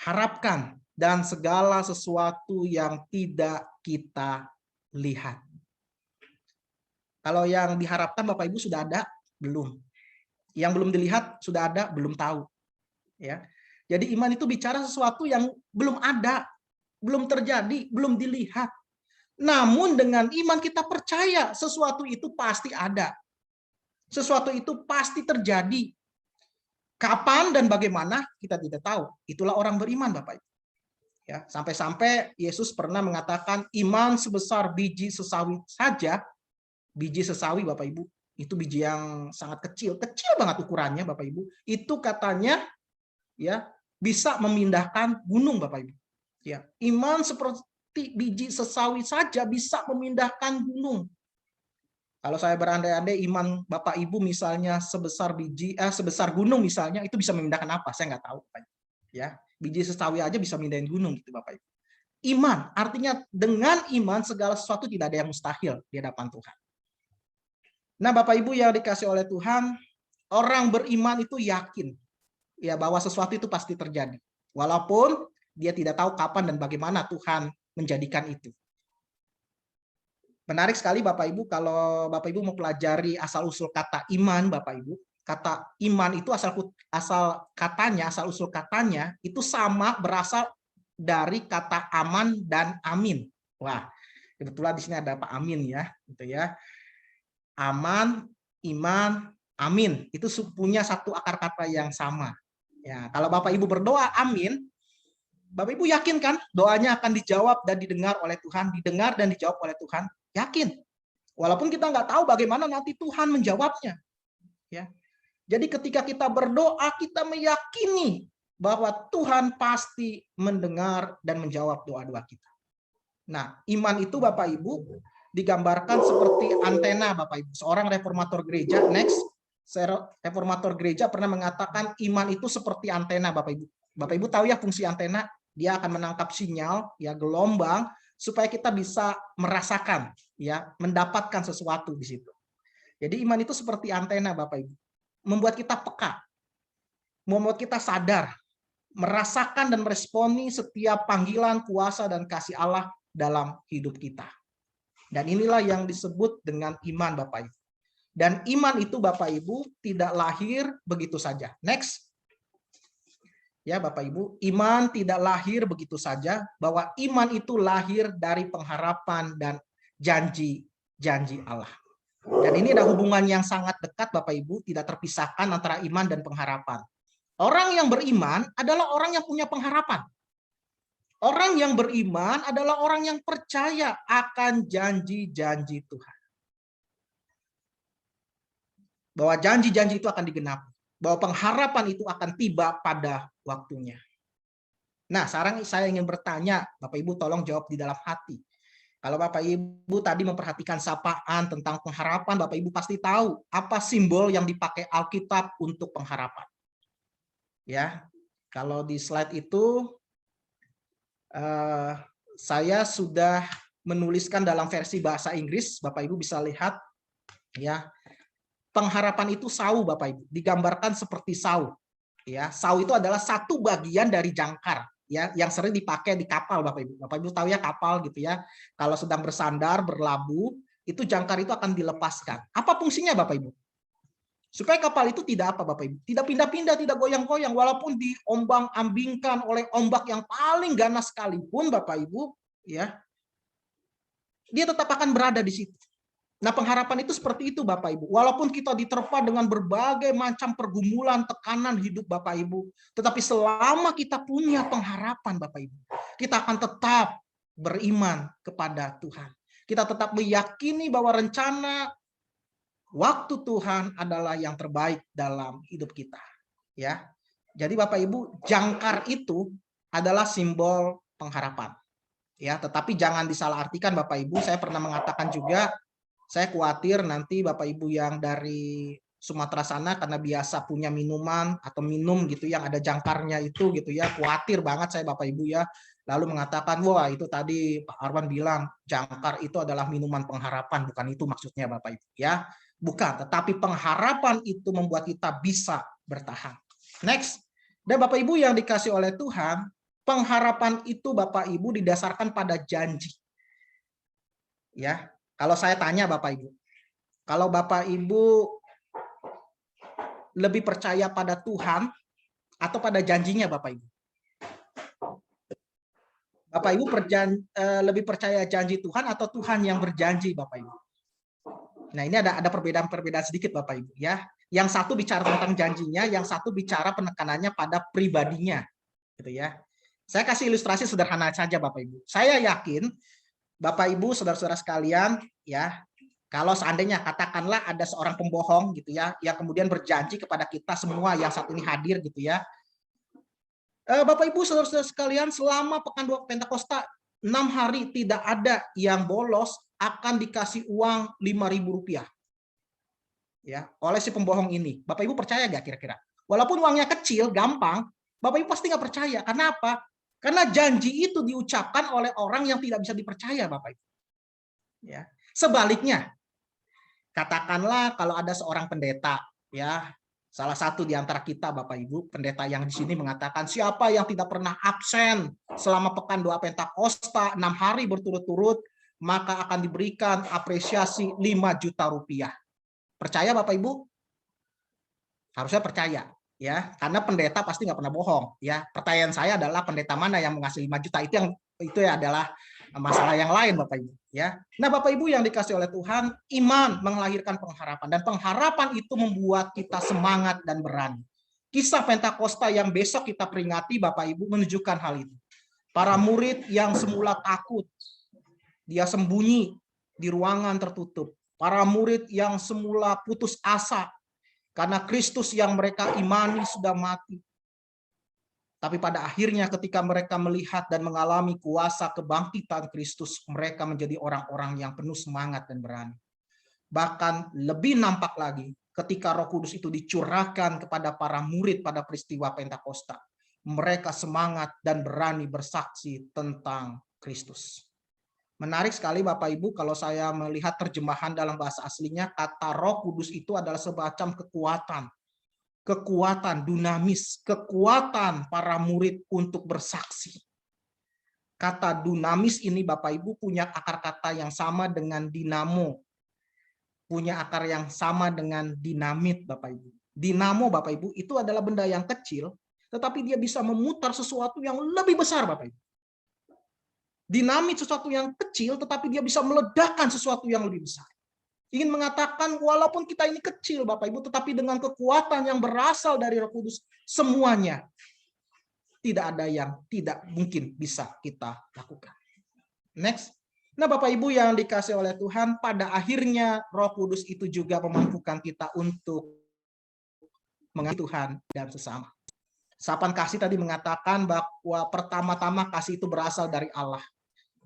Harapkan dan segala sesuatu yang tidak kita lihat. Kalau yang diharapkan Bapak Ibu sudah ada? Belum. Yang belum dilihat sudah ada? Belum tahu. Ya. Jadi iman itu bicara sesuatu yang belum ada, belum terjadi, belum dilihat. Namun dengan iman kita percaya sesuatu itu pasti ada. Sesuatu itu pasti terjadi. Kapan dan bagaimana kita tidak tahu. Itulah orang beriman, Bapak Ibu. Ya, sampai-sampai Yesus pernah mengatakan iman sebesar biji sesawi saja, biji sesawi Bapak Ibu, itu biji yang sangat kecil banget ukurannya Bapak Ibu, itu katanya ya bisa memindahkan gunung Bapak Ibu. Ya, iman seperti biji sesawi saja bisa memindahkan gunung. Kalau saya berandai-andai iman Bapak Ibu misalnya sebesar sebesar gunung misalnya, itu bisa memindahkan apa? Saya nggak tahu Bapak Ibu. Ya, biji sesawi aja bisa mindahin gunung gitu Bapak Ibu. Iman artinya dengan iman segala sesuatu tidak ada yang mustahil di hadapan Tuhan. Nah, Bapak Ibu yang dikasih oleh Tuhan, orang beriman itu yakin ya bahwa sesuatu itu pasti terjadi. Walaupun dia tidak tahu kapan dan bagaimana Tuhan menjadikan itu. Menarik sekali Bapak Ibu kalau Bapak Ibu mempelajari asal-usul kata iman Bapak Ibu. Kata iman itu asal usul katanya itu sama berasal dari kata aman dan amin. Wah, kebetulan di sini ada Pak Amin ya, gitu ya. Aman, iman, amin itu punya satu akar kata yang sama. Ya, kalau Bapak Ibu berdoa amin, Bapak Ibu yakin kan doanya akan dijawab dan didengar oleh Tuhan, didengar dan dijawab oleh Tuhan, yakin. Walaupun kita nggak tahu bagaimana nanti Tuhan menjawabnya. Ya. Jadi ketika kita berdoa, kita meyakini bahwa Tuhan pasti mendengar dan menjawab doa-doa kita. Nah, iman itu Bapak Ibu digambarkan seperti antena Bapak Ibu. Seorang reformator gereja, reformator gereja pernah mengatakan iman itu seperti antena Bapak Ibu. Bapak Ibu tahu ya fungsi antena, dia akan menangkap sinyal, ya gelombang supaya kita bisa merasakan, ya mendapatkan sesuatu di situ. Jadi iman itu seperti antena Bapak Ibu, membuat kita peka, membuat kita sadar, merasakan dan meresponi setiap panggilan, kuasa dan kasih Allah dalam hidup kita. Dan inilah yang disebut dengan iman Bapak Ibu. Dan iman itu Bapak Ibu tidak lahir begitu saja. Next. Ya Bapak Ibu, iman tidak lahir begitu saja, bahwa iman itu lahir dari pengharapan dan janji-janji Allah. Dan ini ada hubungan yang sangat dekat Bapak Ibu, tidak terpisahkan antara iman dan pengharapan. Orang yang beriman adalah orang yang punya pengharapan. Orang yang beriman adalah orang yang percaya akan janji-janji Tuhan. Bahwa janji-janji itu akan digenapi. Bahwa pengharapan itu akan tiba pada waktunya. Nah, sekarang saya ingin bertanya, Bapak Ibu tolong jawab di dalam hati. Kalau Bapak Ibu tadi memperhatikan sapaan tentang pengharapan, Bapak Ibu pasti tahu apa simbol yang dipakai Alkitab untuk pengharapan. Ya, kalau di slide itu saya sudah menuliskan dalam versi bahasa Inggris, Bapak Ibu bisa lihat ya. Pengharapan itu sau Bapak Ibu, digambarkan seperti sau. Ya, sau itu adalah satu bagian dari jangkar ya yang sering dipakai di kapal Bapak Ibu. Bapak Ibu tahu ya kapal gitu ya. Kalau sedang bersandar, berlabuh, itu jangkar itu akan dilepaskan. Apa fungsinya Bapak Ibu? Supaya kapal itu tidak apa Bapak Ibu? Tidak pindah-pindah, tidak goyang-goyang walaupun diombang-ambingkan oleh ombak yang paling ganas sekalipun Bapak Ibu, ya. Dia tetap akan berada di situ. Nah, pengharapan itu seperti itu Bapak Ibu. Walaupun kita diterpa dengan berbagai macam pergumulan, tekanan hidup Bapak Ibu, tetapi selama kita punya pengharapan Bapak Ibu, kita akan tetap beriman kepada Tuhan. Kita tetap meyakini bahwa rencana waktu Tuhan adalah yang terbaik dalam hidup kita. Ya. Jadi Bapak Ibu, jangkar itu adalah simbol pengharapan. Ya, tetapi jangan disalahartikan Bapak Ibu. Saya pernah mengatakan juga, saya khawatir nanti Bapak Ibu yang dari Sumatera sana karena biasa punya minuman atau minum gitu yang ada jangkarnya itu gitu ya, khawatir banget saya Bapak Ibu ya. Lalu mengatakan, wah itu tadi Pak Arwan bilang jangkar itu adalah minuman pengharapan, bukan itu maksudnya Bapak Ibu ya. Bukan, tetapi pengharapan itu membuat kita bisa bertahan. Next. Dan Bapak Ibu yang dikasih oleh Tuhan, pengharapan itu Bapak Ibu didasarkan pada janji. Ya. Kalau saya tanya Bapak Ibu, kalau Bapak Ibu lebih percaya pada Tuhan atau pada janjinya Bapak Ibu? Bapak Ibu lebih percaya janji Tuhan atau Tuhan yang berjanji Bapak Ibu? Nah, ini ada perbedaan-perbedaan sedikit Bapak Ibu ya. Yang satu bicara tentang janjinya, yang satu bicara penekanannya pada pribadinya, gitu ya. Saya kasih ilustrasi sederhana saja Bapak Ibu. Saya yakin Bapak Ibu, saudara-saudara sekalian, ya, Kalau seandainya katakanlah ada seorang pembohong gitu ya, yang kemudian berjanji kepada kita semua yang saat ini hadir gitu ya. Bapak Ibu saudara-saudara sekalian, selama pekan 2 Pentakosta 6 hari tidak ada yang bolos akan dikasih uang Rp5.000 ya oleh si pembohong ini. Bapak Ibu percaya gak kira-kira? Walaupun uangnya kecil, gampang, Bapak Ibu pasti nggak percaya. Karena apa? Karena janji itu diucapkan oleh orang yang tidak bisa dipercaya, Bapak Ibu. Ya. Sebaliknya, katakanlah kalau ada seorang pendeta, ya, salah satu di antara kita, Bapak Ibu, pendeta yang di sini mengatakan siapa yang tidak pernah absen selama pekan 2 Pentakosta 6 hari berturut-turut, maka akan diberikan apresiasi Rp5 juta. Percaya Bapak Ibu? Harusnya percaya, ya, karena pendeta pasti nggak pernah bohong, ya. Pertanyaan saya adalah pendeta mana yang mengasih 5 juta itu ya adalah masalah yang lain, Bapak Ibu, ya. Nah, Bapak Ibu yang dikasih oleh Tuhan, iman melahirkan pengharapan, dan pengharapan itu membuat kita semangat dan berani. Kisah Pentakosta yang besok kita peringati, Bapak Ibu, menunjukkan hal itu. Para murid yang semula takut, dia sembunyi di ruangan tertutup. Para murid yang semula putus asa karena Kristus yang mereka imani sudah mati. Tapi pada akhirnya ketika mereka melihat dan mengalami kuasa kebangkitan Kristus, mereka menjadi orang-orang yang penuh semangat dan berani. Bahkan lebih nampak lagi ketika Roh Kudus itu dicurahkan kepada para murid pada peristiwa Pentakosta. Mereka semangat dan berani bersaksi tentang Kristus. Menarik sekali Bapak Ibu kalau saya melihat terjemahan dalam bahasa aslinya, kata Roh Kudus itu adalah semacam kekuatan dunamis, kekuatan para murid untuk bersaksi. Kata dunamis ini Bapak Ibu punya akar kata yang sama dengan dinamo. Punya akar yang sama dengan dinamit Bapak Ibu. Dinamo Bapak Ibu itu adalah benda yang kecil, tetapi dia bisa memutar sesuatu yang lebih besar Bapak Ibu. Dinamit sesuatu yang kecil, tetapi dia bisa meledakkan sesuatu yang lebih besar. Ingin mengatakan walaupun kita ini kecil Bapak Ibu, tetapi dengan kekuatan yang berasal dari Roh Kudus, semuanya tidak ada yang tidak mungkin bisa kita lakukan. Next. Nah Bapak Ibu yang dikasih oleh Tuhan, pada akhirnya Roh Kudus itu juga memampukan kita untuk mengasihi Tuhan dan sesama. Sapaan kasih tadi mengatakan bahwa pertama-tama kasih itu berasal dari Allah.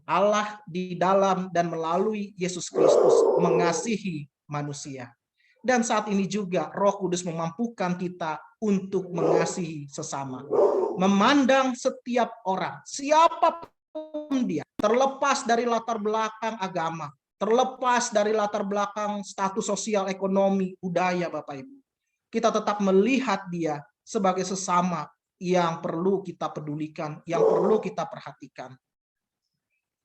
Allah di dalam dan melalui Yesus Kristus mengasihi manusia. Dan saat ini juga Roh Kudus memampukan kita untuk mengasihi sesama. Memandang setiap orang, siapapun dia, terlepas dari latar belakang agama, terlepas dari latar belakang status sosial, ekonomi, budaya Bapak Ibu. Kita tetap melihat dia sebagai sesama yang perlu kita pedulikan, yang perlu kita perhatikan.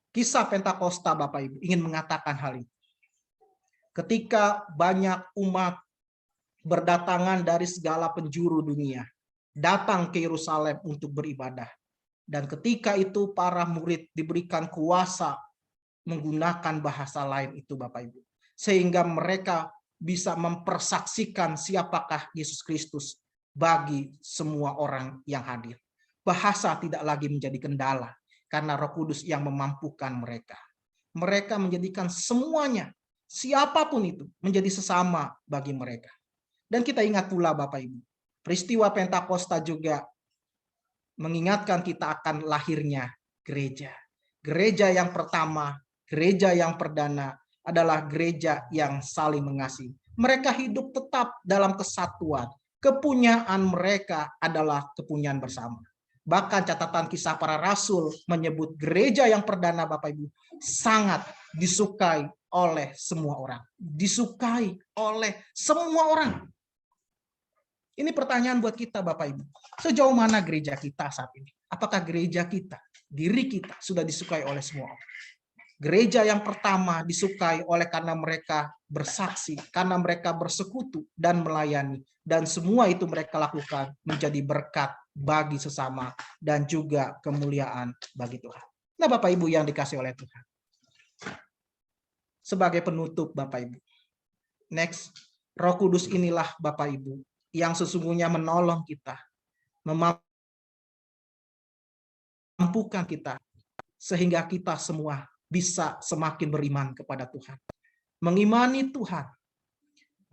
Kisah Pentakosta Bapak Ibu ingin mengatakan hal itu. Ketika banyak umat berdatangan dari segala penjuru dunia, datang ke Yerusalem untuk beribadah. Dan ketika itu para murid diberikan kuasa menggunakan bahasa lain itu Bapak Ibu. Sehingga mereka bisa mempersaksikan siapakah Yesus Kristus bagi semua orang yang hadir. Bahasa tidak lagi menjadi kendala. Karena Roh Kudus yang memampukan mereka. Mereka menjadikan semuanya, siapapun itu, menjadi sesama bagi mereka. Dan kita ingat pula Bapak Ibu, peristiwa Pentakosta juga mengingatkan kita akan lahirnya gereja. Gereja yang pertama, gereja yang perdana adalah gereja yang saling mengasihi. Mereka hidup tetap dalam kesatuan. Kepunyaan mereka adalah kepunyaan bersama. Bahkan catatan Kisah Para Rasul menyebut gereja yang perdana Bapak Ibu sangat disukai oleh semua orang. Disukai oleh semua orang. Ini pertanyaan buat kita Bapak Ibu. Sejauh mana gereja kita saat ini? Apakah gereja kita, diri kita sudah disukai oleh semua orang? Gereja yang pertama disukai oleh karena mereka bersaksi, karena mereka bersekutu dan melayani. Dan semua itu mereka lakukan menjadi berkat bagi sesama dan juga kemuliaan bagi Tuhan. Nah Bapak Ibu yang dikasih oleh Tuhan. Sebagai penutup Bapak Ibu. Next, Roh Kudus inilah Bapak Ibu yang sesungguhnya menolong kita. Memampukan kita. Sehingga kita semua bisa semakin beriman kepada Tuhan. mengimani Tuhan,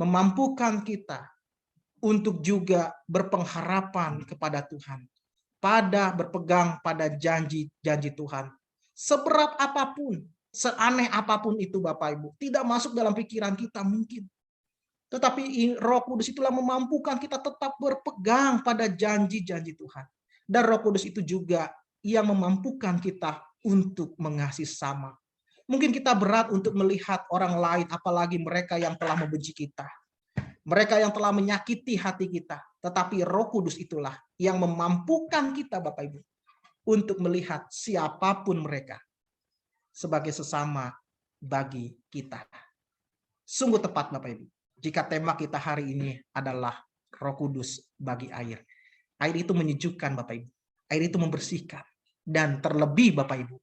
memampukan kita untuk juga berpengharapan kepada Tuhan, berpegang pada janji-janji Tuhan. Seberat apapun, seaneh apapun itu Bapak Ibu, tidak masuk dalam pikiran kita mungkin. Tetapi Roh Kudus itulah memampukan kita tetap berpegang pada janji-janji Tuhan. Dan Roh Kudus itu juga yang memampukan kita untuk mengasihi sesama. Mungkin kita berat untuk melihat orang lain, apalagi mereka yang telah membenci kita. Mereka yang telah menyakiti hati kita. Tetapi Roh Kudus itulah yang memampukan kita Bapak Ibu untuk melihat siapapun mereka sebagai sesama bagi kita. Sungguh tepat Bapak Ibu, jika tema kita hari ini adalah Roh Kudus bagi air. Air itu menyejukkan Bapak Ibu. Air itu membersihkan. Dan terlebih Bapak Ibu,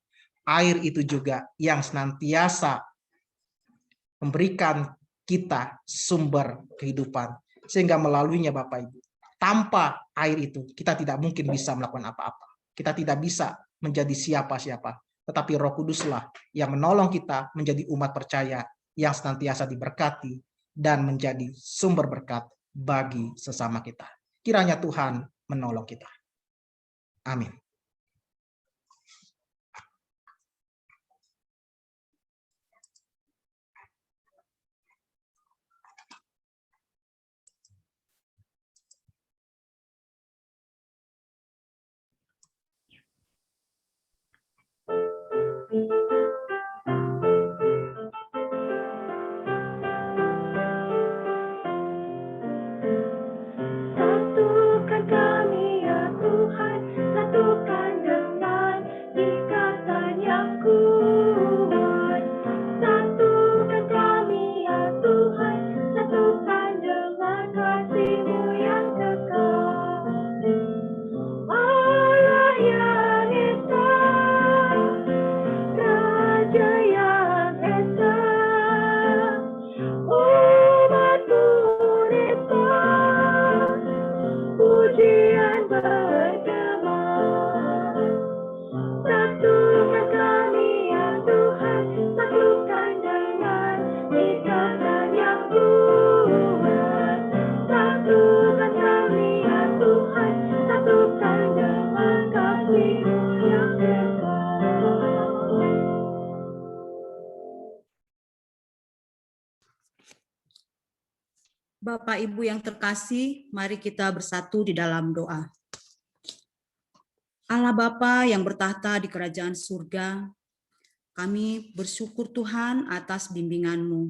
air itu juga yang senantiasa memberikan kita sumber kehidupan. Sehingga melaluinya Bapak Ibu, tanpa air itu kita tidak mungkin bisa melakukan apa-apa. Kita tidak bisa menjadi siapa-siapa. Tetapi Roh Kuduslah yang menolong kita menjadi umat percaya yang senantiasa diberkati dan menjadi sumber berkat bagi sesama kita. Kiranya Tuhan menolong kita. Amin. Satukan kami ya Tuhan, satukan dengan ikatan yang kuat. Satukan kami ya Tuhan, satukan dengan kasih-Mu yang kekal. Allah yang Esa, Raja yang Esa, umat-Mu Esa, pujian bergema. Satukan kami ya Tuhan, satukan dengan ikatan yang kuat. Satukan kami ya Tuhan, satukan dengan kasih-Mu yang kekal. Bapak Ibu yang terkasih, mari kita bersatu di dalam doa. Allah Bapa yang bertahta di kerajaan surga, kami bersyukur Tuhan atas bimbingan-Mu,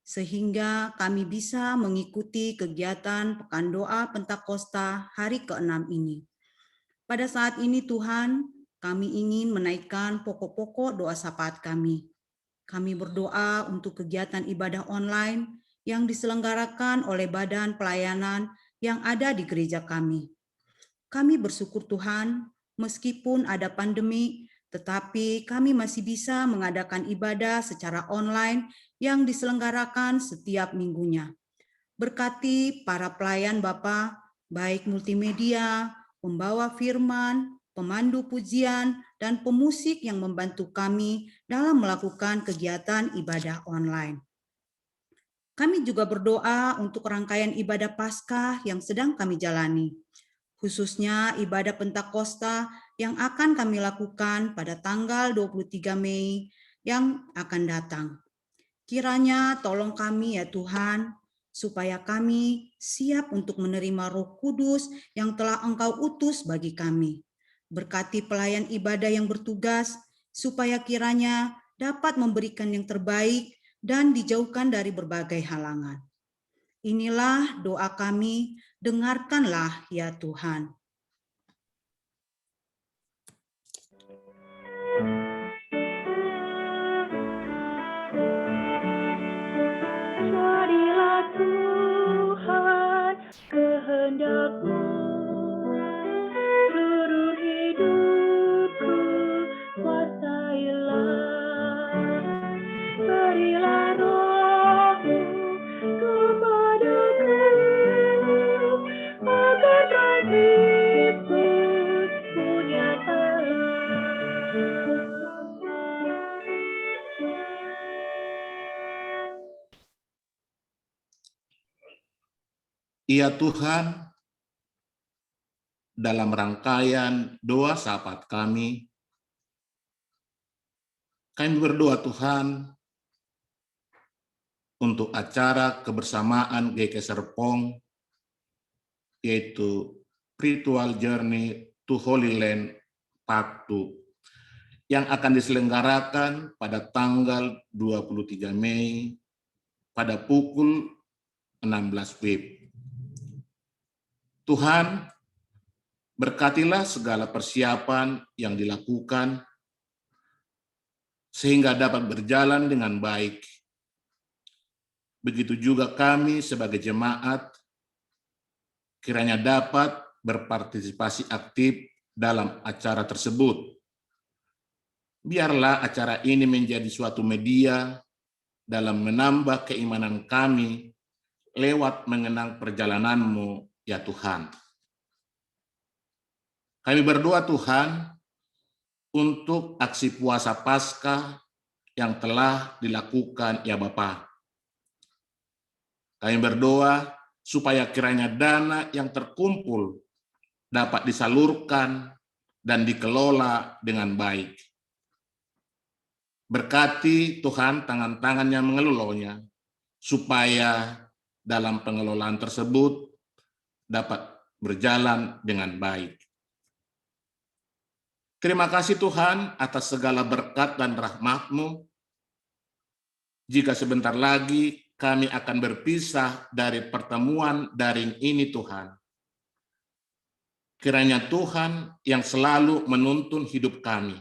sehingga kami bisa mengikuti kegiatan Pekan Doa Pentakosta hari ke-6 ini. Pada saat ini Tuhan, kami ingin menaikkan pokok-pokok doa syafaat kami. Kami berdoa untuk kegiatan ibadah online yang diselenggarakan oleh badan pelayanan yang ada di gereja kami. Kami bersyukur Tuhan, meskipun ada pandemi, tetapi kami masih bisa mengadakan ibadah secara online yang diselenggarakan setiap minggunya. Berkati para pelayan Bapa, baik multimedia, pembawa firman, pemandu pujian, dan pemusik yang membantu kami dalam melakukan kegiatan ibadah online. Kami juga berdoa untuk rangkaian ibadah Paskah yang sedang kami jalani, khususnya ibadah Pentakosta yang akan kami lakukan pada tanggal 23 Mei yang akan datang. Kiranya tolong kami ya Tuhan, supaya kami siap untuk menerima Roh Kudus yang telah Engkau utus bagi kami. Berkati pelayan ibadah yang bertugas, supaya kiranya dapat memberikan yang terbaik dan dijauhkan dari berbagai halangan. Inilah doa kami, dengarkanlah ya Tuhan. Jadilah Tuhan kehendak-Mu, seluruh hidupku kuasailah. Berilah Roh-Mu kepadaku, agar kasih-Mu ku nyatakan. Ya Tuhan, dalam rangkaian doa sahabat kami berdoa Tuhan untuk acara kebersamaan GK Serpong, yaitu Spiritual Journey to Holy Land Part 2, yang akan diselenggarakan pada tanggal 23 Mei pada pukul 16 WIB. Tuhan, berkatilah segala persiapan yang dilakukan sehingga dapat berjalan dengan baik. Begitu juga kami sebagai jemaat, kiranya dapat berpartisipasi aktif dalam acara tersebut. Biarlah acara ini menjadi suatu media dalam menambah keimanan kami lewat mengenang perjalanan-Mu, ya Tuhan. Kami berdoa Tuhan untuk aksi puasa Paskah yang telah dilakukan, ya Bapa. Kami berdoa supaya kiranya dana yang terkumpul dapat disalurkan dan dikelola dengan baik. Berkati Tuhan tangan-tangan yang mengelolanya, supaya dalam pengelolaan tersebut dapat berjalan dengan baik. Terima kasih Tuhan atas segala berkat dan rahmat-Mu. Jika sebentar lagi kami akan berpisah dari pertemuan daring ini Tuhan. Kiranya Tuhan yang selalu menuntun hidup kami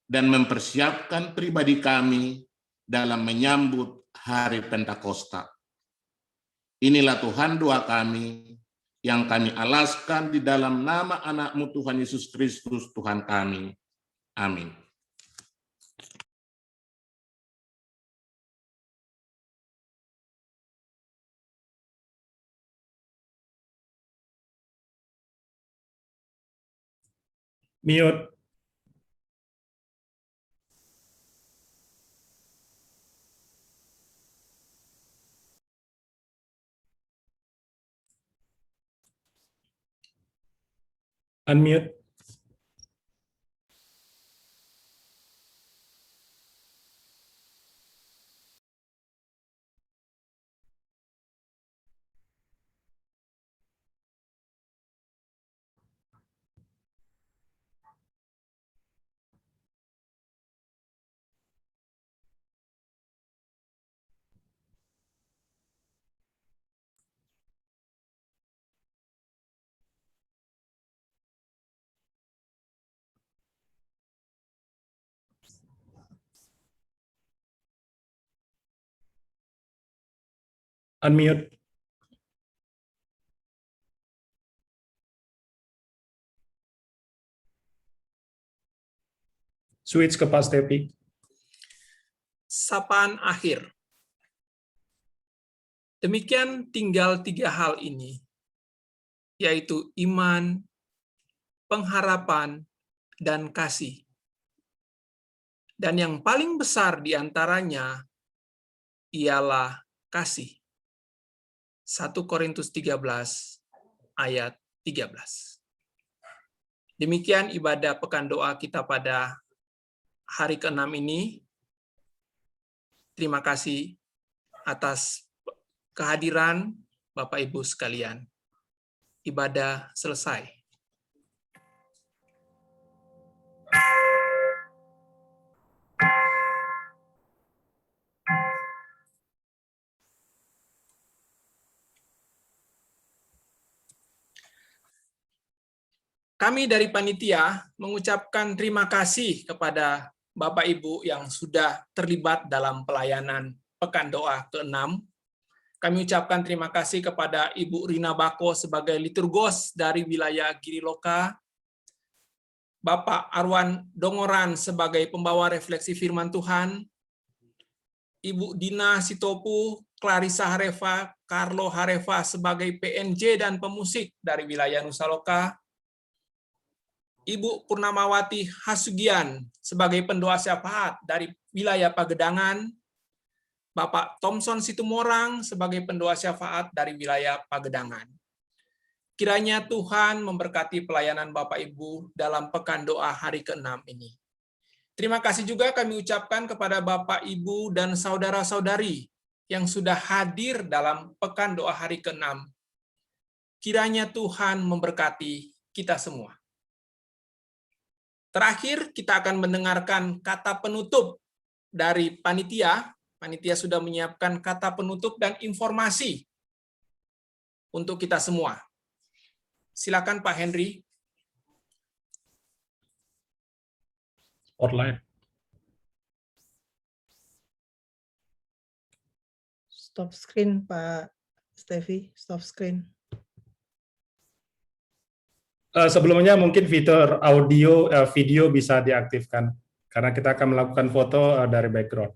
dan mempersiapkan pribadi kami dalam menyambut hari Pentakosta. Inilah Tuhan doa kami yang kami alaskan di dalam nama anak-Mu Tuhan Yesus Kristus Tuhan kami. Amin. Mute. Unmute. Unmute. Switch ke Pak Stepi. Sapaan akhir. Demikian tinggal 3 hal ini, yaitu iman, pengharapan, dan kasih. Dan yang paling besar di antaranya ialah kasih. 1 Korintus 13 ayat 13. Demikian ibadah pekan doa kita pada hari ke-6 ini. Terima kasih atas kehadiran Bapak Ibu sekalian. Ibadah selesai. Kami dari panitia mengucapkan terima kasih kepada Bapak Ibu yang sudah terlibat dalam pelayanan Pekan Doa ke-6. Kami ucapkan terima kasih kepada Ibu Rina Bako sebagai liturgos dari wilayah Giri Loka, Bapak Arwan Dongoran sebagai pembawa refleksi firman Tuhan, Ibu Dina Sitopu, Clarissa Hareva, Carlo Hareva sebagai PNJ dan pemusik dari wilayah Nusa Loka, Ibu Purnamawati Hasugian sebagai pendoa syafaat dari wilayah Pagedangan, Bapak Thomson Situmorang sebagai pendoa syafaat dari wilayah Pagedangan. Kiranya Tuhan memberkati pelayanan Bapak Ibu dalam pekan doa hari ke-6 ini. Terima kasih juga kami ucapkan kepada Bapak Ibu dan saudara-saudari yang sudah hadir dalam pekan doa hari ke-6. Kiranya Tuhan memberkati kita semua. Terakhir, kita akan mendengarkan kata penutup dari panitia. Panitia sudah menyiapkan kata penutup dan informasi untuk kita semua. Silakan Pak Henry. Spotlight. Stop screen Pak Stevi, stop screen. Sebelumnya mungkin fitur audio, video bisa diaktifkan karena kita akan melakukan foto dari background.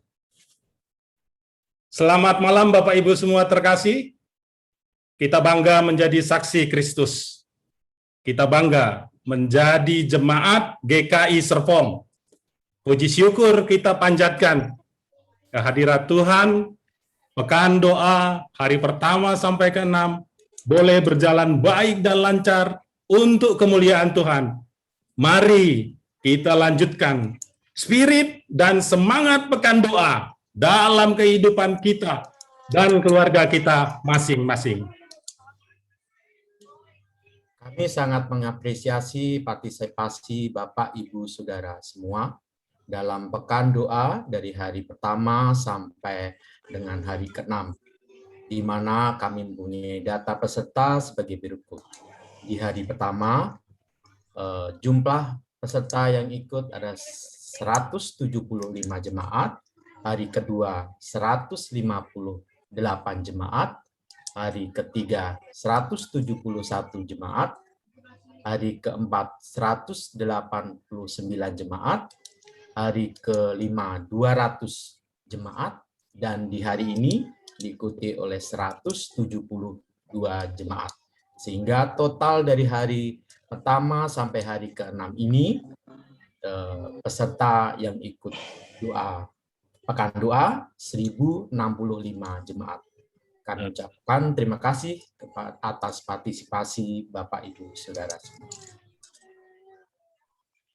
Selamat malam Bapak Ibu semua terkasih. Kita bangga menjadi saksi Kristus. Kita bangga menjadi jemaat GKI Serpong. Puji syukur kita panjatkan kehadirat Tuhan. Pekan doa hari pertama sampai ke-6 boleh berjalan baik dan lancar untuk kemuliaan Tuhan. Mari kita lanjutkan spirit dan semangat pekan doa dalam kehidupan kita dan keluarga kita masing-masing. Kami sangat mengapresiasi partisipasi Bapak, Ibu, Saudara semua dalam pekan doa dari hari pertama sampai dengan hari ke-6, di mana kami mempunyai data peserta sebagai berikut. Di hari pertama, jumlah peserta yang ikut ada 175 jemaat, hari kedua 158 jemaat, hari ketiga 171 jemaat, hari keempat 189 jemaat, hari kelima 200 jemaat, dan di hari ini diikuti oleh 172 jemaat. Sehingga total dari hari pertama sampai hari ke-6 ini, peserta yang ikut doa pekan doa 1065 jemaat. Kami ucapkan terima kasih atas partisipasi Bapak, Ibu, Saudara semua.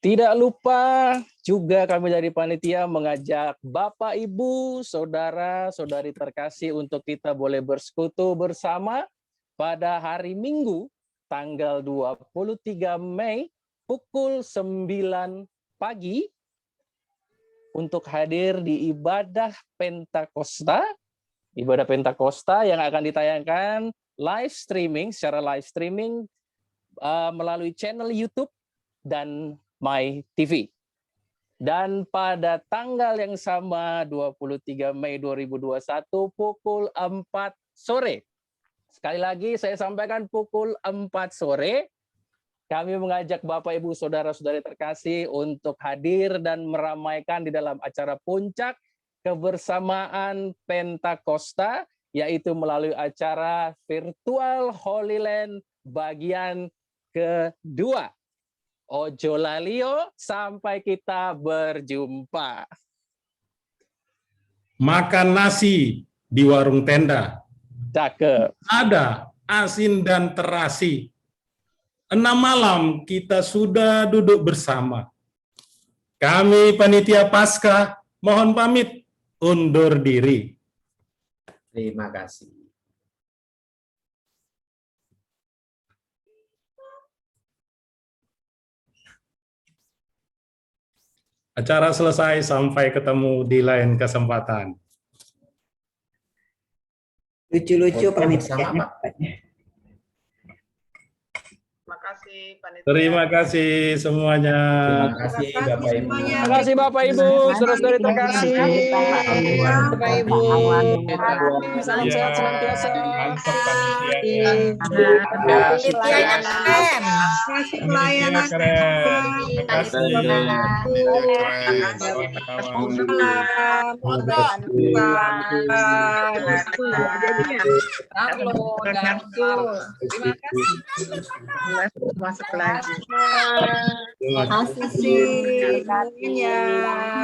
Tidak lupa juga kami dari panitia mengajak Bapak, Ibu, Saudara-saudari terkasih untuk kita boleh bersekutu bersama pada hari Minggu tanggal 23 Mei pukul 9 pagi untuk hadir di ibadah Pentakosta. Ibadah Pentakosta yang akan ditayangkan secara live streaming melalui channel YouTube dan My TV. Dan pada tanggal yang sama 23 Mei 2021 pukul 4 sore. Sekali lagi saya sampaikan pukul 4 sore. Kami mengajak Bapak, Ibu, Saudara-saudari terkasih untuk hadir dan meramaikan di dalam acara puncak kebersamaan Pentakosta, yaitu melalui acara virtual Holy Land bagian kedua. Ojo lalio, sampai kita berjumpa. Makan nasi di warung tenda. Cakep. Ada asin dan terasi. 6 malam kita sudah duduk bersama. Kami panitia Paskah mohon pamit undur diri. Terima kasih. Acara selesai, sampai ketemu di lain kesempatan. Lucu-lucu panitia. Terima kasih semuanya. Terima kasih Bapak Ibu. Terima kasih Bapak Ibu, saudara-saudari terkasih. Bapak Ibu. Salam sehat senantiasa. Pelayanan keren. Terima kasih. masuk lagi. Terima Kasih semuanya.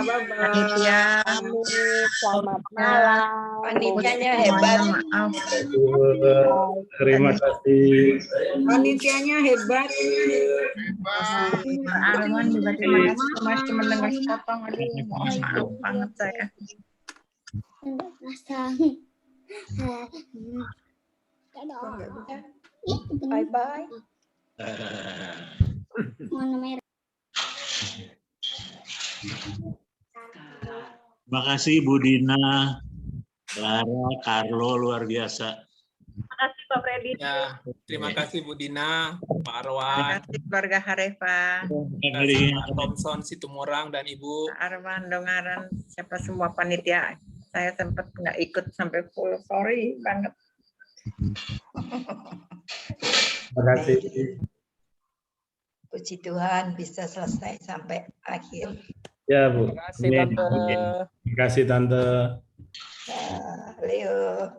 Bye-bye. Panitia. Selamat malam. Panitianya hebat. Maaf. Terima kasih. Panitianya hebat. Pak Arman juga terima kasih masih mendengar sepotong. Aduh, mohon maaf banget saya. Bye bye. Terima kasih Bu Dina, Clara, Carlo, luar biasa. Terima kasih Pak Freddy. Ya, terima kasih Bu Dina, Pak Terima Arwan, kasih keluarga Harefa. terima kasih Pak Thompson, Situmorang, dan Ibu. Pak Arman, Dongaran, siapa semua panitia. Saya sempat nggak ikut sampai full, sorry banget. Terima kasih. Puji Tuhan bisa selesai sampai akhir. Ya, Bu. Terima kasih, Tante. Terima kasih, Tante. Leo.